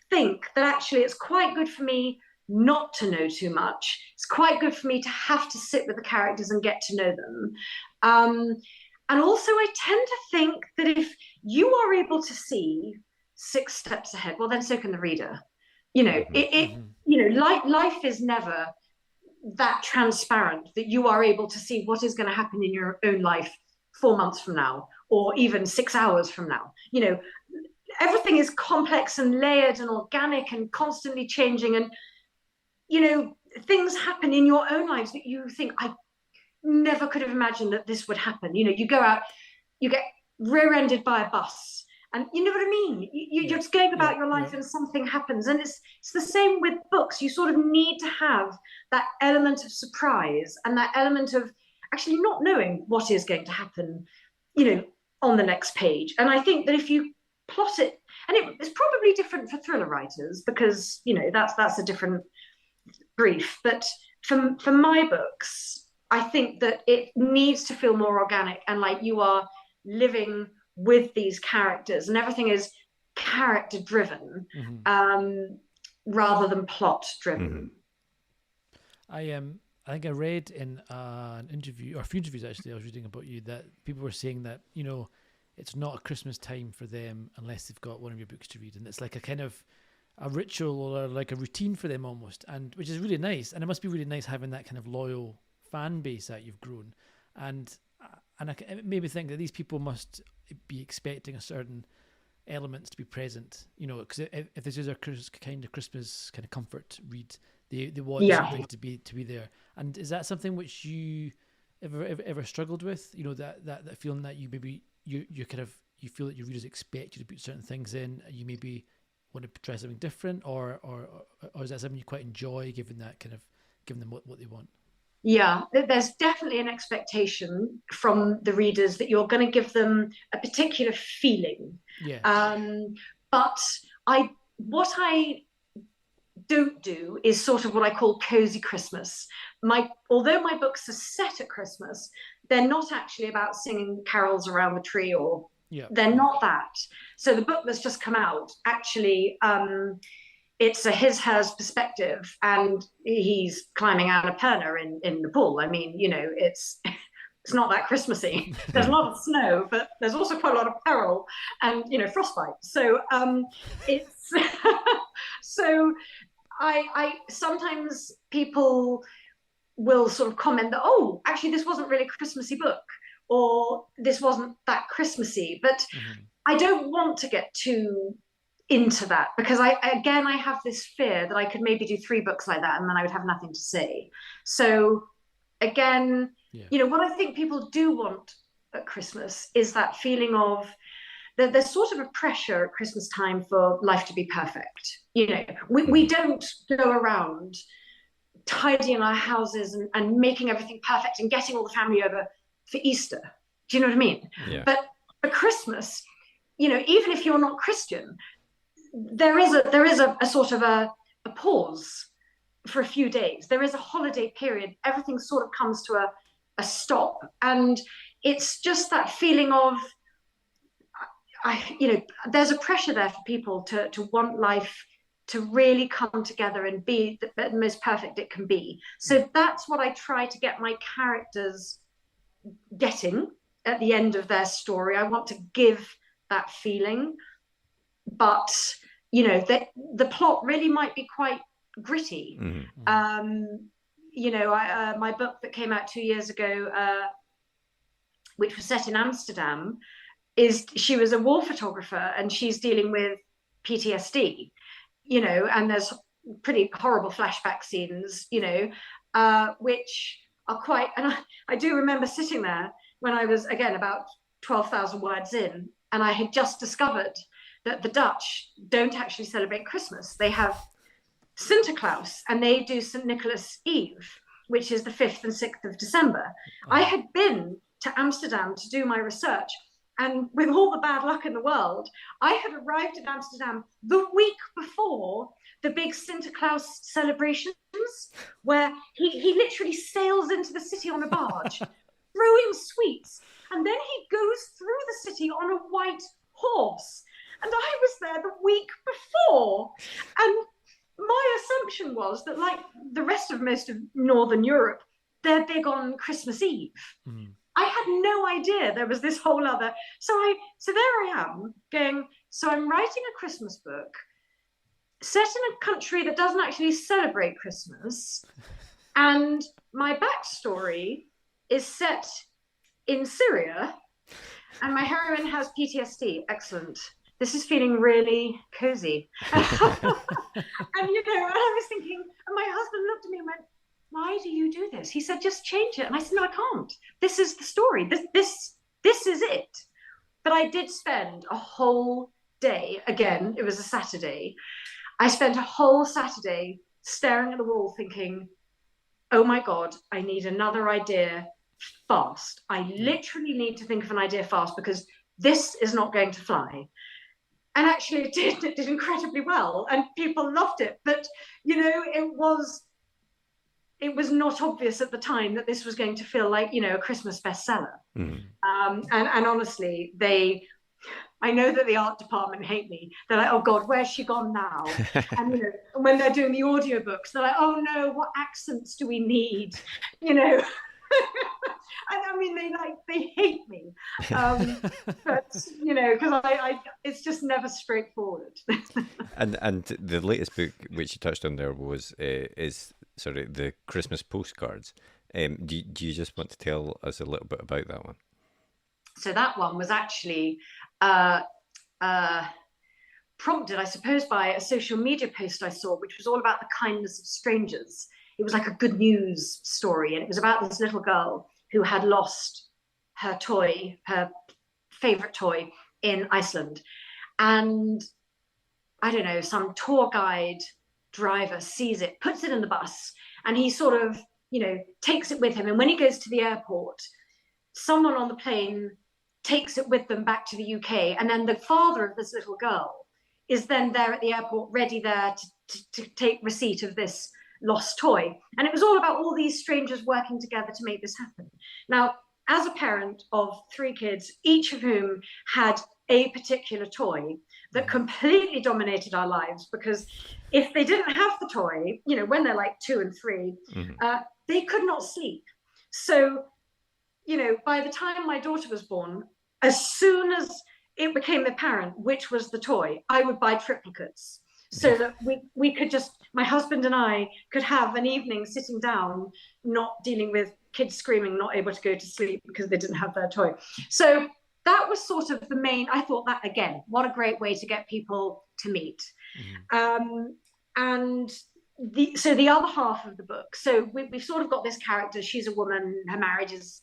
think that actually it's quite good for me not to know too much. It's quite good for me to have to sit with the characters and get to know them. And also I tend to think that if you are able to see 6 steps ahead, well, then so can the reader. You know, you know, life is never that transparent that you are able to see what is going to happen in your own life 4 months from now, or even 6 hours from now. You know, everything is complex and layered and organic and constantly changing. And, you know, things happen in your own lives that you think, I never could have imagined that this would happen. You know, you go out, you get rear-ended by a bus. And you know what I mean? You're just going about your life and something happens. And it's the same with books. You sort of need to have that element of surprise and that element of actually not knowing what is going to happen, you know, on the next page. And I think that if you plot it, and it's probably different for thriller writers because, you know, that's a different brief. But for my books, I think that it needs to feel more organic and like you are living with these characters and everything is character driven rather than plot driven. I think I read in an interview, or a few interviews actually, I was reading about you, that people were saying that, you know, it's not a Christmas time for them unless they've got one of your books to read, and it's like a kind of a ritual or like a routine for them almost, and which is really nice. And it must be really nice having that kind of loyal fan base that you've grown. And it made me think that these people must be expecting a certain elements to be present, you know, because if this is a kind of Christmas kind of comfort read, they want something to be there. And is that something which you ever struggled with? You know, that feeling that you maybe you kind of you feel that your readers expect you to put certain things in, you maybe want to try something different, or is that something you quite enjoy, giving them what they want? Yeah, there's definitely an expectation from the readers that you're going to give them a particular feeling. Yeah. But what I don't do is sort of what I call cozy Christmas. Although my books are set at Christmas, they're not actually about singing carols around the tree, or they're not that. So the book that's just come out, actually, it's a his-hers perspective, and he's climbing Annapurna in Nepal. I mean, you know, it's not that Christmassy. There's a lot of snow, but there's also quite a lot of peril and, you know, frostbite. So it's so I sometimes people will sort of comment that, oh, actually this wasn't really a Christmassy book, or this wasn't that Christmassy. But I don't want to get too into that, because I have this fear that I could maybe do 3 books like that and then I would have nothing to say. So again, you know, what I think people do want at Christmas is that feeling of that there's sort of a pressure at Christmas time for life to be perfect. You know, we don't go around tidying our houses and making everything perfect and getting all the family over for Easter. Do you know what I mean? Yeah. But for Christmas, you know, even if you're not Christian, there is a sort of a pause for a few days. There is a holiday period. Everything sort of comes to a stop, and it's just that feeling of, you know, there's a pressure there for people to want life to really come together and be the most perfect it can be. So that's what I try to get my characters getting at the end of their story. I want to give that feeling, but you know, the plot really might be quite gritty. You know, my book that came out 2 years ago, which was set in Amsterdam, she was a war photographer, and she's dealing with PTSD, and there's pretty horrible flashback scenes, which are quite, and I do remember sitting there when I was, again, about 12,000 words in, and I had just discovered that the Dutch don't actually celebrate Christmas. They have Sinterklaas, and they do St. Nicholas Eve, which is the 5th and 6th of December. I had been to Amsterdam to do my research, and with all the bad luck in the world, I had arrived in Amsterdam the week before the big Sinterklaas celebrations, where he literally sails into the city on a barge, throwing sweets, and then he goes through the city on a white horse. And I was there the week before, and my assumption was that, like the rest of most of Northern Europe, they're big on Christmas Eve. I had no idea there was this whole other. So there I am going, so I'm writing a Christmas book set in a country that doesn't actually celebrate Christmas. And my backstory is set in Syria, and my heroine has PTSD. Excellent. This is feeling really cozy. And I was thinking, and my husband looked at me and went, why do you do this? He said, just change it. And I said, no, I can't. This is the story. This is it. But I did spend a whole day, again, it was a Saturday. I spent a whole Saturday staring at the wall thinking, oh my God, I need another idea fast. I literally need to think of an idea fast, because this is not going to fly. And actually it did incredibly well, and people loved it. But, it was not obvious at the time that this was going to feel like, a Christmas bestseller. And honestly, I know that the art department hate me. They're like, oh God, where's she gone now? And when they're doing the audiobooks, they're like, oh no, what accents do we need? And I mean, they hate me. But because it's just never straightforward. And the latest book which you touched on there is the Christmas Postcards. Do you just want to tell us a little bit about that one? So that one was actually prompted, I suppose, by a social media post I saw, which was all about the kindness of strangers. It was like a good news story, and it was about this little girl who had lost her toy, her favorite toy, in Iceland. And I don't know, some tour guide driver sees it, puts it in the bus, and he sort of, takes it with him. And when he goes to the airport, someone on the plane takes it with them back to the UK. And then the father of this little girl is then there at the airport, ready there to take receipt of this lost toy. And it was all about all these strangers working together to make this happen. Now, as a parent of 3 kids, each of whom had a particular toy that completely dominated our lives, because if they didn't have the toy, when they're like 2 and 3, they could not sleep. So, by the time my daughter was born, as soon as it became apparent which was the toy, I would buy triplicates, so that we could just, my husband and I could have an evening sitting down, not dealing with kids screaming, not able to go to sleep because they didn't have their toy. So that was sort of the main, I thought that, again, what a great way to get people to meet. And the other half of the book, so we've sort of got this character, she's a woman, her marriage is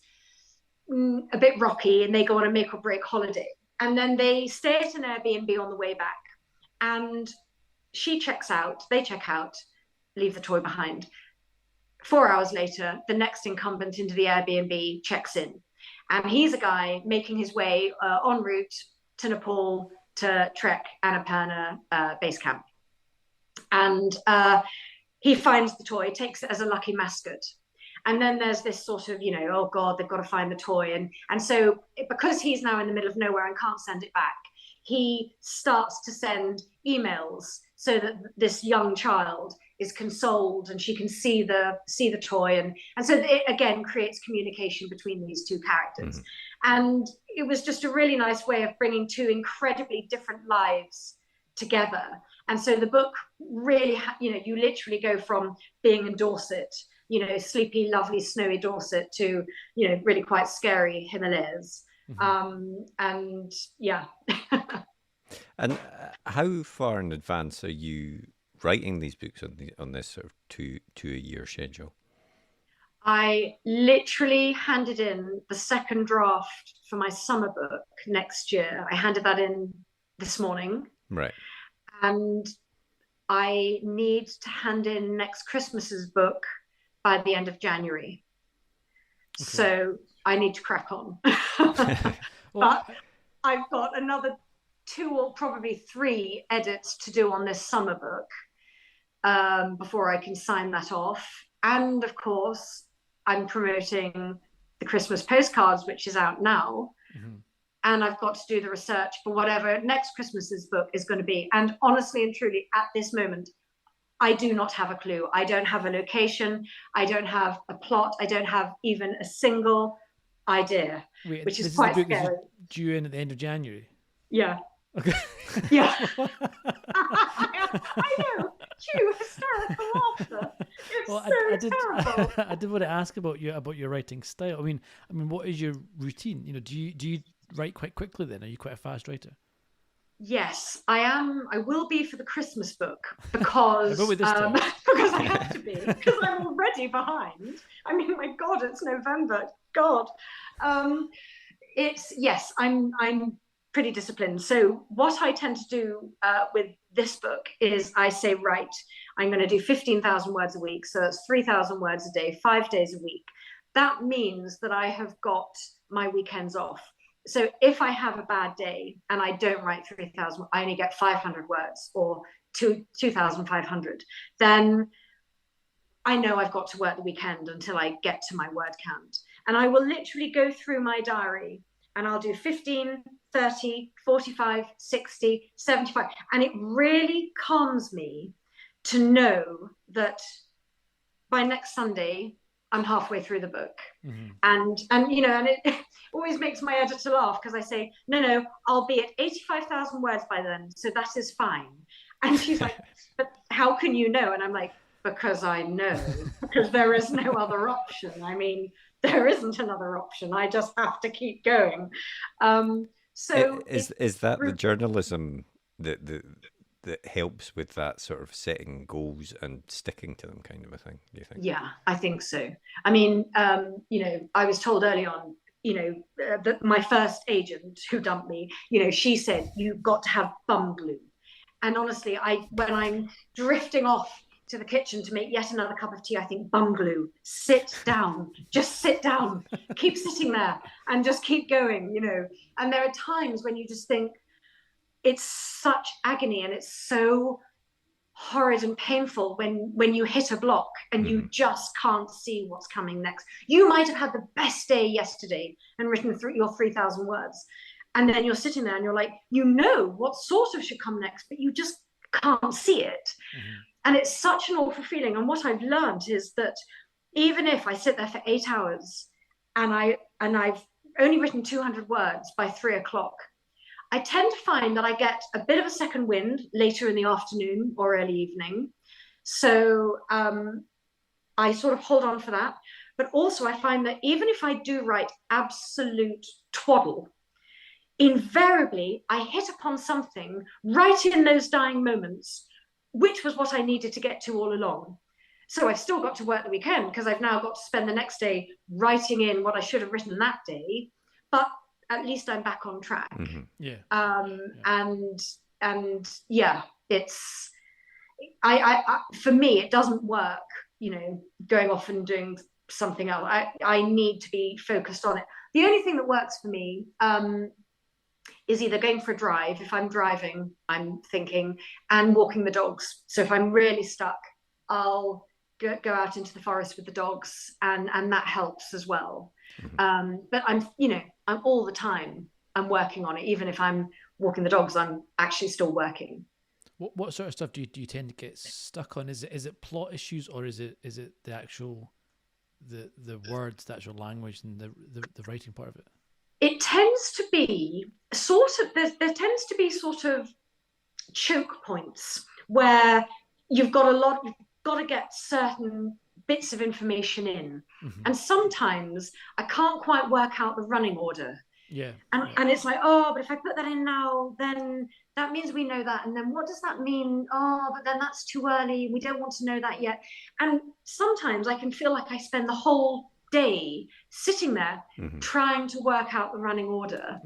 a bit rocky, and they go on a make or break holiday. And then they stay at an Airbnb on the way back. And she checks out, they check out, leave the toy behind. 4 hours later, the next incumbent into the Airbnb checks in. And he's a guy making his way en route to Nepal to trek Annapurna base camp. And he finds the toy, takes it as a lucky mascot. And then there's this sort of, oh God, they've got to find the toy. And so because he's now in the middle of nowhere and can't send it back, he starts to send emails so that this young child is consoled and she can see the toy. And so it, again, creates communication between these 2 characters. And it was just a really nice way of bringing 2 incredibly different lives together. And so the book really, you literally go from being in Dorset, sleepy, lovely, snowy Dorset to, really quite scary Himalayas. And yeah. And how far in advance are you writing these books on this sort of two a year schedule? I literally handed in the second draft for my summer book next year. I handed that in this morning. Right. And I need to hand in next Christmas's book by the end of January. Okay. So I need to crack on. But I've got another 2 or probably 3 edits to do on this summer book before I can sign that off. And of course, I'm promoting the Christmas Postcards, which is out now. And I've got to do the research for whatever next Christmas's book is going to be. And honestly and truly, at this moment, I do not have a clue. I don't have a location. I don't have a plot. I don't have even a single idea, which is quite scary. Due in at the end of January? Yeah. Okay. Yeah. I know. Cue hysterical laughter. It's terrible. I did want to ask about your writing style. I mean, what is your routine? Do you write quite quickly then? Are you quite a fast writer? Yes, I am. I will be for the Christmas book because because I have to be, because I'm already behind. I mean, my God, it's November. God, I'm pretty disciplined. So what I tend to do with this book is I say, right, I'm going to do 15,000 words a week. So that's 3,000 words a day, 5 days a week. That means that I have got my weekends off. So if I have a bad day and I don't write 3,000, I only get 500 words or 2,500, then I know I've got to work the weekend until I get to my word count. And I will literally go through my diary and I'll do 15, 30, 45, 60, 75. And it really calms me to know that by next Sunday, I'm halfway through the book. And it always makes my editor laugh because I say, no, I'll be at 85,000 words by then. So that is fine. And she's like, but how can you know? And I'm like, because I know, because there is no other option. I mean, there isn't another option. I just have to keep going. So is that the journalism that helps with that sort of setting goals and sticking to them kind of a thing, do you think? Yeah, I think so. I mean, I was told early on, that my first agent who dumped me, she said, you've got to have bum glue. And honestly, when I'm drifting off to the kitchen to make yet another cup of tea, I think, bum glue, sit down, just sit down, keep sitting there and just keep going, And there are times when you just think, it's such agony and it's so horrid and painful when you hit a block and you just can't see what's coming next. You might have had the best day yesterday and written through your 3,000 words. And then you're sitting there and you're like, what sort of should come next, but you just can't see it. And it's such an awful feeling. And what I've learned is that even if I sit there for 8 hours and I've only written 200 words by 3 o'clock, I tend to find that I get a bit of a second wind later in the afternoon or early evening. So I sort of hold on for that. But also I find that even if I do write absolute twaddle, invariably I hit upon something right in those dying moments, which was what I needed to get to all along. So I've still got to work the weekend because I've now got to spend the next day writing in what I should have written that day. But at least I'm back on track. And it's for me, it doesn't work, going off and doing something else. I need to be focused on it. The only thing that works for me is either going for a drive. If I'm driving, I'm thinking, and walking the dogs. So if I'm really stuck, I'll go out into the forest with the dogs, and that helps as well. But I'm all the time, I'm working on it. Even if I'm walking the dogs, I'm actually still working. What sort of stuff do you tend to get stuck on? Is it plot issues, or is it the actual the words, the actual language, and the writing part of it? It tends to be sort of there tends to be sort of choke points where you've got to get certain bits of information in. And sometimes I can't quite work out the running order. And it's like, oh, but if I put that in now, then that means we know that. And then what does that mean? Oh, but then that's too early. We don't want to know that yet. And sometimes I can feel like I spend the whole day sitting there trying to work out the running order.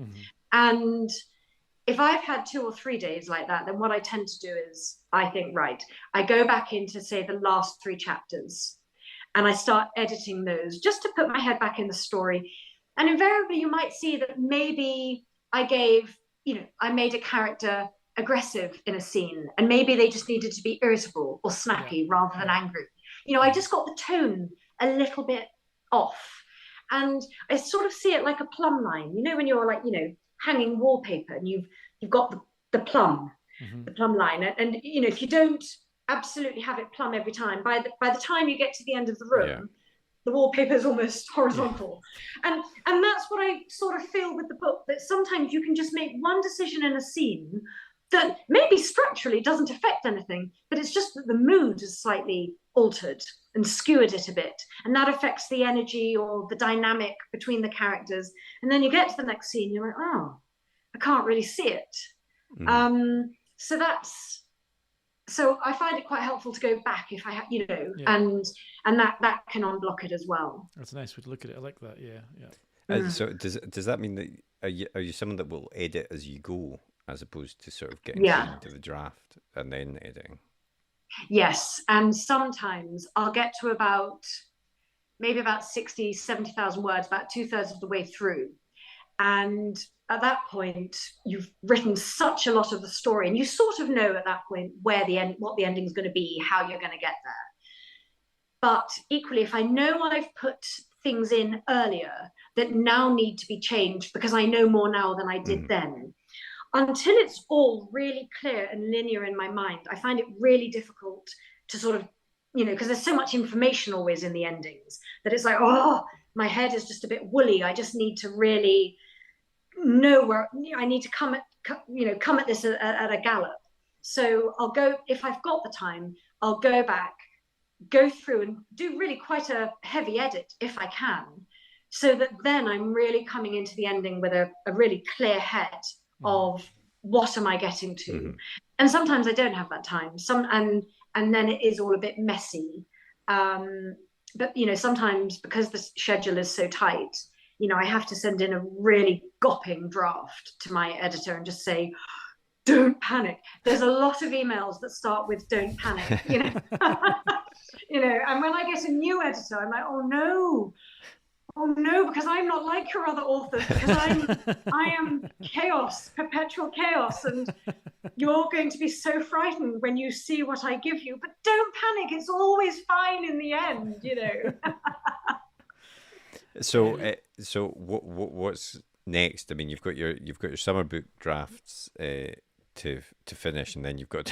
And if I've had 2 or 3 days like that, then what I tend to do is I think, right, I go back into, say, the last 3 chapters and I start editing those just to put my head back in the story. And invariably, you might see that maybe I made a character aggressive in a scene, and maybe they just needed to be irritable or snappy rather than angry. I just got the tone a little bit off. And I sort of see it like a plumb line. When you're like, hanging wallpaper and you've got the plumb line. And if you don't absolutely have it plumb every time, by the time you get to the end of the room, the wallpaper is almost horizontal. And that's what I sort of feel with the book, that sometimes you can just make one decision in a scene that maybe structurally doesn't affect anything, but it's just that the mood is slightly altered and skewered it a bit. And that affects the energy or the dynamic between the characters. And then you get to the next scene, you're like, oh, I can't really see it. So I find it quite helpful to go back if I have, and that can unblock it as well. That's a nice way to look at it. I like that. Yeah. So does that mean that are you someone that will edit as you go, as opposed to sort of getting into the draft and then editing? Yes, and sometimes I'll get to about 60, 70,000 words, about 2/3 of the way through, and at that point, you've written such a lot of the story, and you sort of know at that point what the ending is going to be, how you're going to get there. But equally, if I know I've put things in earlier that now need to be changed because I know more now than I did then, until it's all really clear and linear in my mind, I find it really difficult to sort of, because there's so much information always in the endings that it's like, oh, my head is just a bit woolly. I just need to really know where I need to come at this at a gallop. So I'll go, if I've got the time, I'll go back, go through and do really quite a heavy edit if I can, so that then I'm really coming into the ending with a really clear head of what am I getting to. And sometimes I don't have that time, and then it is all a bit messy, but sometimes because the schedule is so tight, I have to send in a really gopping draft to my editor and just say, don't panic. There's a lot of emails that start with don't panic, and when I get a new editor, I'm like, oh no, because I'm not like your other authors, because I am chaos, perpetual chaos, and you're going to be so frightened when you see what I give you, but don't panic, it's always fine in the end, So what's next? I mean, you've got your summer book drafts to finish, and then you've got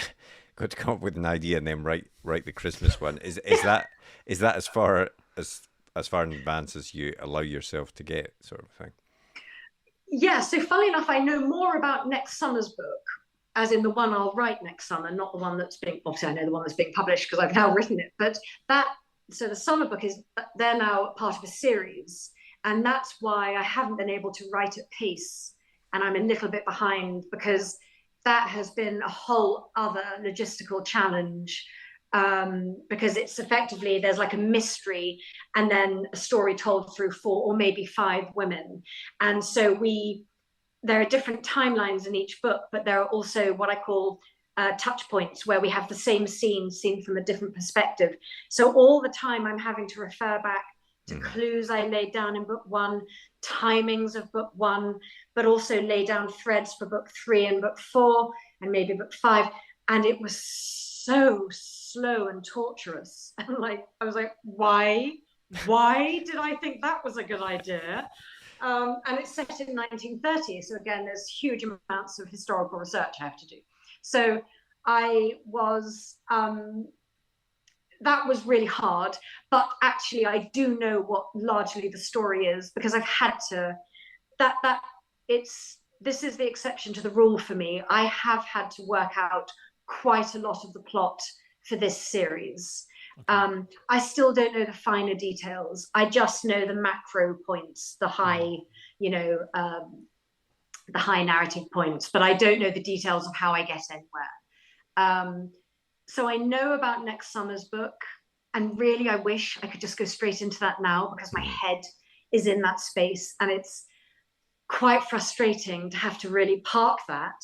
to come up with an idea and then write the Christmas one. Is that as far in advance as you allow yourself to get, sort of thing? Yeah. So funnily enough, I know more about next summer's book, as in the one I'll write next summer, not the one that's being. Obviously, I know the one that's being published because I've now written it, but that. So the summer book they're now part of a series, and that's why I haven't been able to write at pace, and I'm a little bit behind, because that has been a whole other logistical challenge, because it's effectively, there's like a mystery and then a story told through 4 or maybe 5 women, and so there are different timelines in each book, but there are also what I call touch points, where we have the same scene seen from a different perspective. So all the time I'm having to refer back to clues I laid down in book 1, timings of book 1, but also lay down threads for book 3 and book 4 and maybe book 5. And it was so slow and torturous. And I was like, why did I think that was a good idea? And it's set in 1930. So again, there's huge amounts of historical research I have to do. So that was really hard, but actually I do know what largely the story is, because I've had to, this is the exception to the rule for me. I have had to work out quite a lot of the plot for this series. I still don't know the finer details. I just know the macro points, the high, you know, the high narrative points, but I don't know the details of how I get anywhere. So I know about next summer's book, and really I wish I could just go straight into that now, because my head is in that space, and it's quite frustrating to have to really park that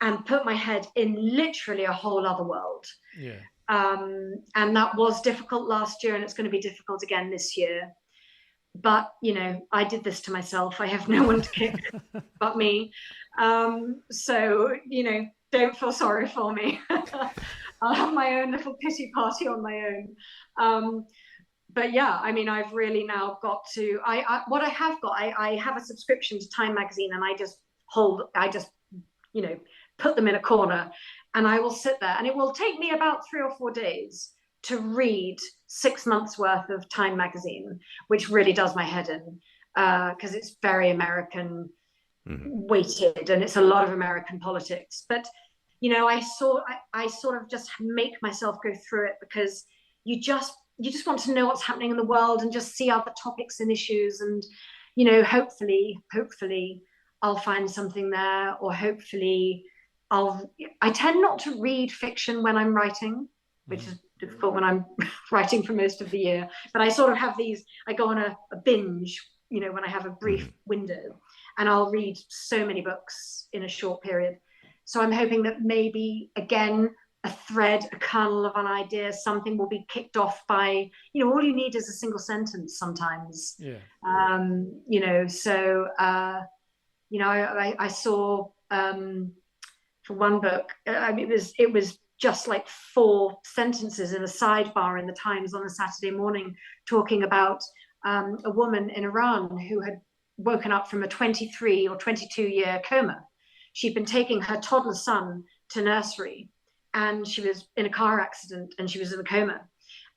and put my head in literally a whole other world. And that was difficult last year, and it's going to be difficult again this year. But, you know, I did this to myself. I have no one to kick but me. So, you know, don't feel sorry for me. I'll have my own little pity party on my own. But yeah, I mean, I've really now got to, what I have got, I have a subscription to Time magazine, and I just, you know, put them in a corner, and I will sit there, and it will take me about 3 or 4 days to read 6 months worth of Time magazine, which really does my head in, because it's very American weighted, and it's a lot of American politics. But, you know, I sort of just make myself go through it, because you just want to know what's happening in the world, and just see other topics and issues. And, you know, hopefully I'll find something there, or hopefully I tend not to read fiction when I'm writing, which is difficult when I'm writing for most of the year. But I sort of have these, I go on a binge, you know, when I have a brief window, and I'll read so many books in a short period. So I'm hoping that maybe, again, a thread, a kernel of an idea, something will be kicked off by, you know, all you need is a single sentence sometimes. You know, so, you know, I saw, for one book, I mean, it was just like 4 sentences in a sidebar in the Times on a Saturday morning, talking about a woman in Iran who had woken up from a 23 or 22-year coma. She'd been taking her toddler son to nursery, and she was in a car accident, and she was in a coma.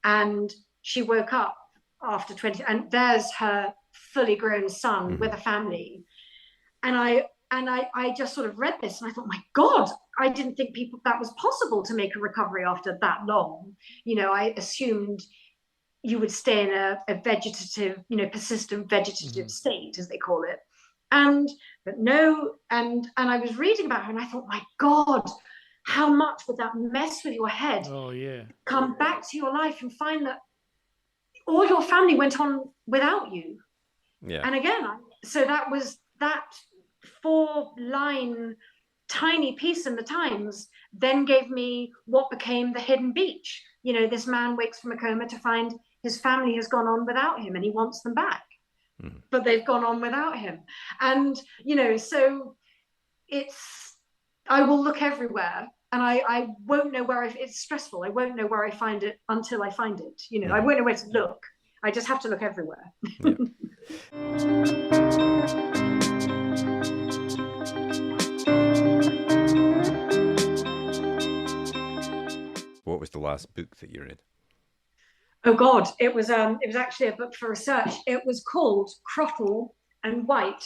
And she woke up after 20, and there's her fully grown son with a family. And I just sort of read this, and I thought, my God, I didn't think that was possible, to make a recovery after that long. You know, I assumed you would stay in a vegetative, you know, persistent vegetative state, as they call it. But no, and I was reading about her, and I thought, my God, how much would that mess with your head? Oh, yeah. Come back to your life and find that all your family went on without you. Yeah. And again, so that was that 4-line tiny piece in the Times then gave me what became The Hidden Beach. You know, this man wakes from a coma to find his family has gone on without him, and he wants them back, but they've gone on without him. And, you know, so I will look everywhere, and I won't know where it's stressful. I won't know where I find it until I find it. You know, I won't know where to look. I just have to look everywhere. What was the last book that you read? Oh God, it was actually a book for research. It was called Crottle and White,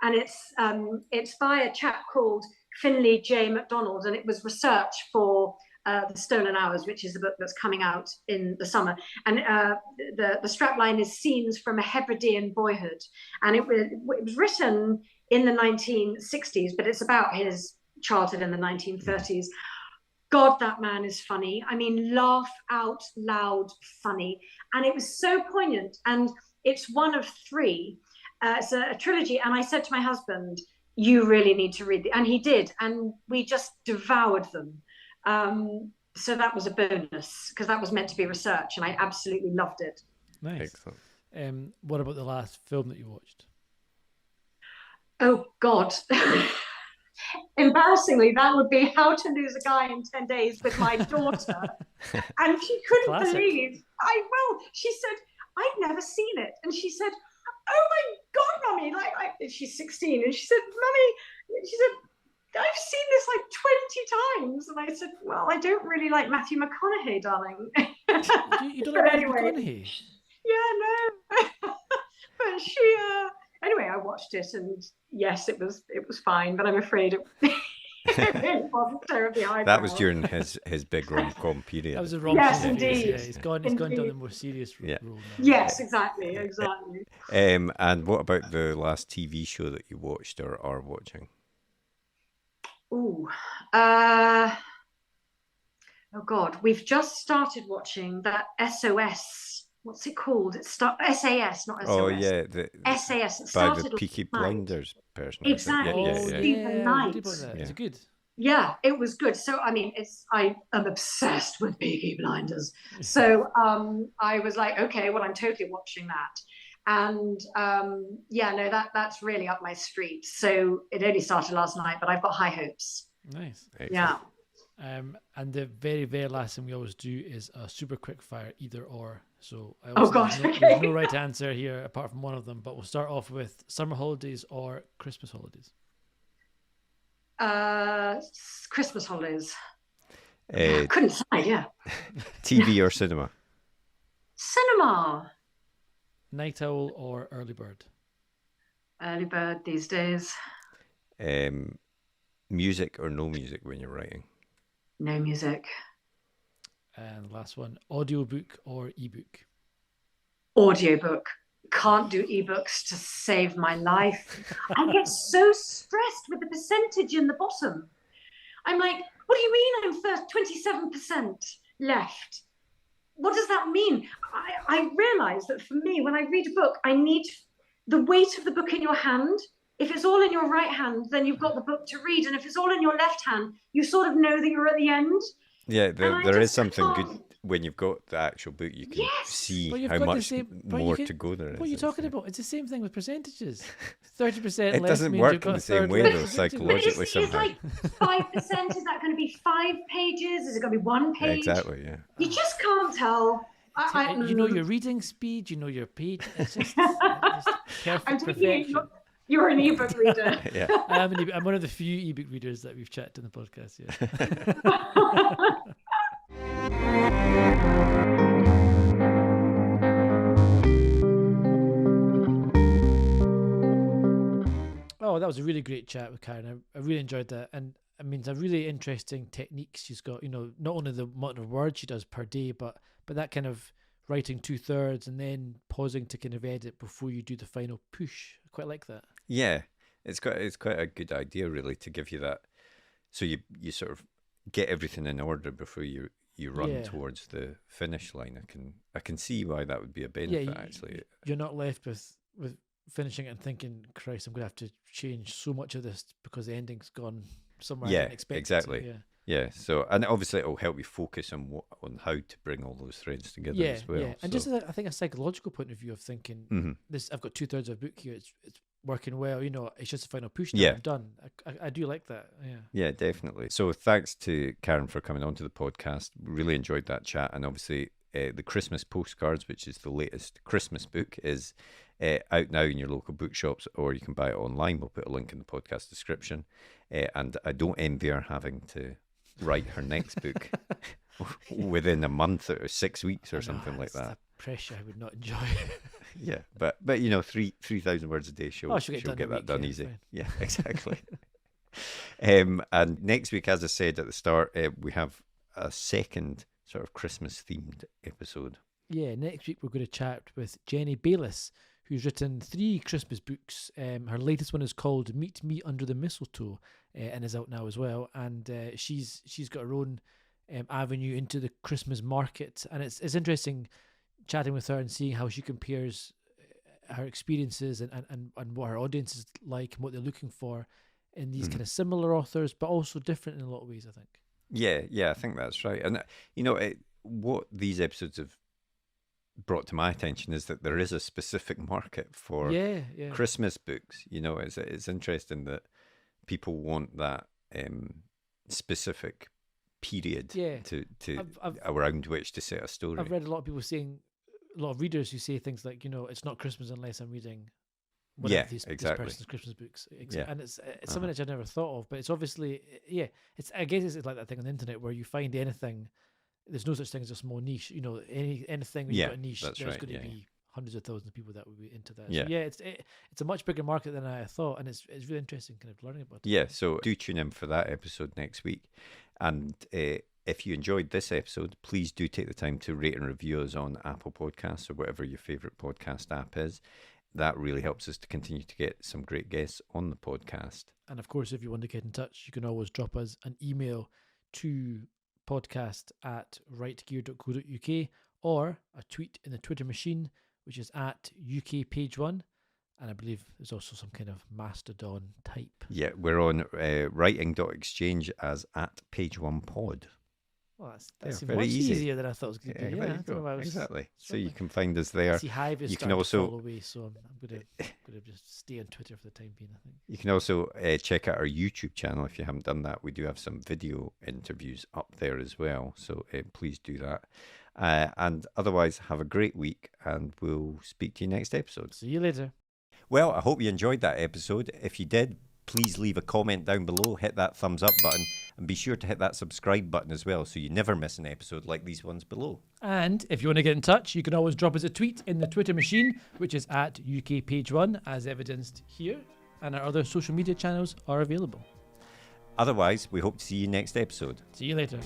and it's by a chap called Finley J. MacDonald, and it was research for The Stolen Hours, which is the book that's coming out in the summer. And the strapline is Scenes from a Hebridean Boyhood, and it was written in the 1960s, but it's about his childhood in the 1930s. God, that man is funny. I mean, laugh out loud funny. And it was so poignant. And it's one of 3. It's a trilogy. And I said to my husband, you really need to read it. And he did. And we just devoured them. So that was a bonus, because that was meant to be research. And I absolutely loved it. Nice. Excellent. What about the last film that you watched? Oh, God. Embarrassingly, that would be How to Lose a Guy in 10 Days with my daughter. And she couldn't believe. She said, I'd never seen it. And she said, oh my God, Mummy. She's 16. And she said, I've seen this like 20 times. And I said, well, I don't really like Matthew McConaughey, darling. You don't like Matthew McConaughey? Yeah, no. But she... Anyway, I watched it, and yes, it was fine, but I'm afraid It really wasn't terribly highbrow. That was during his big rom-com period. That was a rom-com. Yes, phase, indeed. Yeah, he's gone down Indeed. the more serious Yeah. role now. Yes, exactly. And what about the last TV show that you watched or are watching? Ooh. Oh God, we've just started watching that SOS. What's it called? It's SAS, not SOS. Oh yeah, SAS. It by started the Peaky last night. Blinders person. Exactly. Yeah, Oh, yeah, yeah. yeah. Super I nice. heard about that. Is it good? Yeah, it was good. So I mean, I am obsessed with Peaky Blinders. So I was like, okay, well, I'm totally watching that. And yeah, no, that's really up my street. So it only started last night, but I've got high hopes. Nice. Yeah. And the very, very last thing we always do is a super quick fire either or. So I Oh, gosh, there's okay. no right answer here apart from one of them, but we'll start off with summer holidays or Christmas holidays. Christmas holidays. Uh, Couldn't say, yeah. TV or cinema? Cinema. Night owl or early bird? Early bird these days. Music or no music when you're writing? No music. And last one, audiobook or ebook? Audiobook. Can't do ebooks to save my life. I get so stressed with the percentage in the bottom. I'm like, what do you mean I'm first 27% left? What does that mean? I realize that for me, when I read a book, I need the weight of the book in your hand. If it's all in your right hand, then you've got the book to read. And if it's all in your left hand, you sort of know that you're at the end. Yeah, there is just something can't. good when you've got the actual book. You can Yes. see But you've how got the much same- but more you to go there is. What are you talking about? It's the same thing with percentages. 30% It less doesn't means work you've in got the a same third way, less though, percentage. psychologically. But it's like 5%. Is that going to be 5 pages? Is it going to be 1 page? Exactly, yeah. You just can't tell. You know your reading speed, you know your page. It's just perfect I'm taking it perfection. you're an ebook reader. Yeah. I'm one of the few ebook readers that we've chatted in the podcast. Yeah. Oh, that was a really great chat with Karen. I really enjoyed that, and I mean, a really interesting techniques she's got. You know, not only the amount of words she does per day, but that kind of writing 2/3 and then pausing to kind of edit before you do the final push. I quite like that. Yeah, it's quite a good idea, really, to give you that. So you sort of get everything in order before you run Yeah. towards the finish line. I can see why that would be a benefit, actually. You're not left with finishing it and thinking, Christ, I'm going to have to change so much of this because the ending's gone somewhere I Yeah, didn't expect it exactly. to. Yeah. Yeah. So, and obviously it'll help you focus on how to bring all those threads together Yeah, as well. yeah, and so. just I think a psychological point of view of thinking Mhm. this, I've got 2/3 of a book here. It's working well. You know, it's just a final push. Now, Yeah. I'm done. I do like that. Yeah. Yeah, definitely. So thanks to Karen for coming on to the podcast. Really enjoyed that chat. And obviously, the Christmas Postcards, which is the latest Christmas book, is out now in your local bookshops, or you can buy it online. We'll put a link in the podcast description. And I don't envy her having to write her next book within a month or 6 weeks or something like that. Pressure I would not enjoy. Yeah, but 3,000 words a day, she'll she'll get get done in a that week, done yeah, easy. fine. Yeah, exactly. And next week, as I said at the start, we have a second sort of Christmas themed episode. Yeah, next week we're going to chat with Jenny Bayliss, who's written 3 Christmas books. Her latest one is called Meet Me Under the Mistletoe and is out now as well. And she's got her own avenue into the Christmas market. And it's interesting chatting with her and seeing how she compares her experiences and what her audience is like and what they're looking for in these kind of similar authors, but also different in a lot of ways, I think. Yeah, I think that's right. And, what these episodes have brought to my attention is that there is a specific market for Yeah. Christmas books. It's interesting that people want that specific period Yeah. to I've around which to set a story. I've read a lot of people saying, a lot of readers who say things like, it's not Christmas unless I'm reading Yeah, this exactly. person's Christmas books. Yeah. And it's something that I never thought of, but it's obviously, I guess it's like that thing on the internet where you find anything, there's no such thing as a small niche, anything when Yeah, you've got a niche, that's there's right, going to yeah, be hundreds of thousands of people that would be into that. Yeah. So it's a much bigger market than I thought, and it's really interesting kind of learning about it. Yeah, so do tune in for that episode next week. And if you enjoyed this episode, please do take the time to rate and review us on Apple Podcasts or whatever your favourite podcast app is. That really helps us to continue to get some great guests on the podcast. And of course, if you want to get in touch, you can always drop us an email to podcast@rightgear.co.uk or a tweet in the Twitter machine, which is at UK Page One. And I believe there's also some kind of Mastodon type. Yeah, we're on writing.exchange as @page1pod. Well, Yeah, that's very much easy. easier than I thought it was going to be. There Yeah, you I don't know go. why I was Exactly. So struggling. you can find us there. See, Hive is You can starting also- to fall away, so I'm going to just stay on Twitter for the time being, I think. You can also check out our YouTube channel if you haven't done that. We do have some video interviews up there as well, so please do that. And otherwise, have a great week, and we'll speak to you next episode. See you later. Well, I hope you enjoyed that episode. If you did, please leave a comment down below, hit that thumbs up button, and be sure to hit that subscribe button as well so you never miss an episode like these ones below. And if you want to get in touch, you can always drop us a tweet in the Twitter machine, which is at UK Page One, as evidenced here. And our other social media channels are available. Otherwise, we hope to see you next episode. See you later.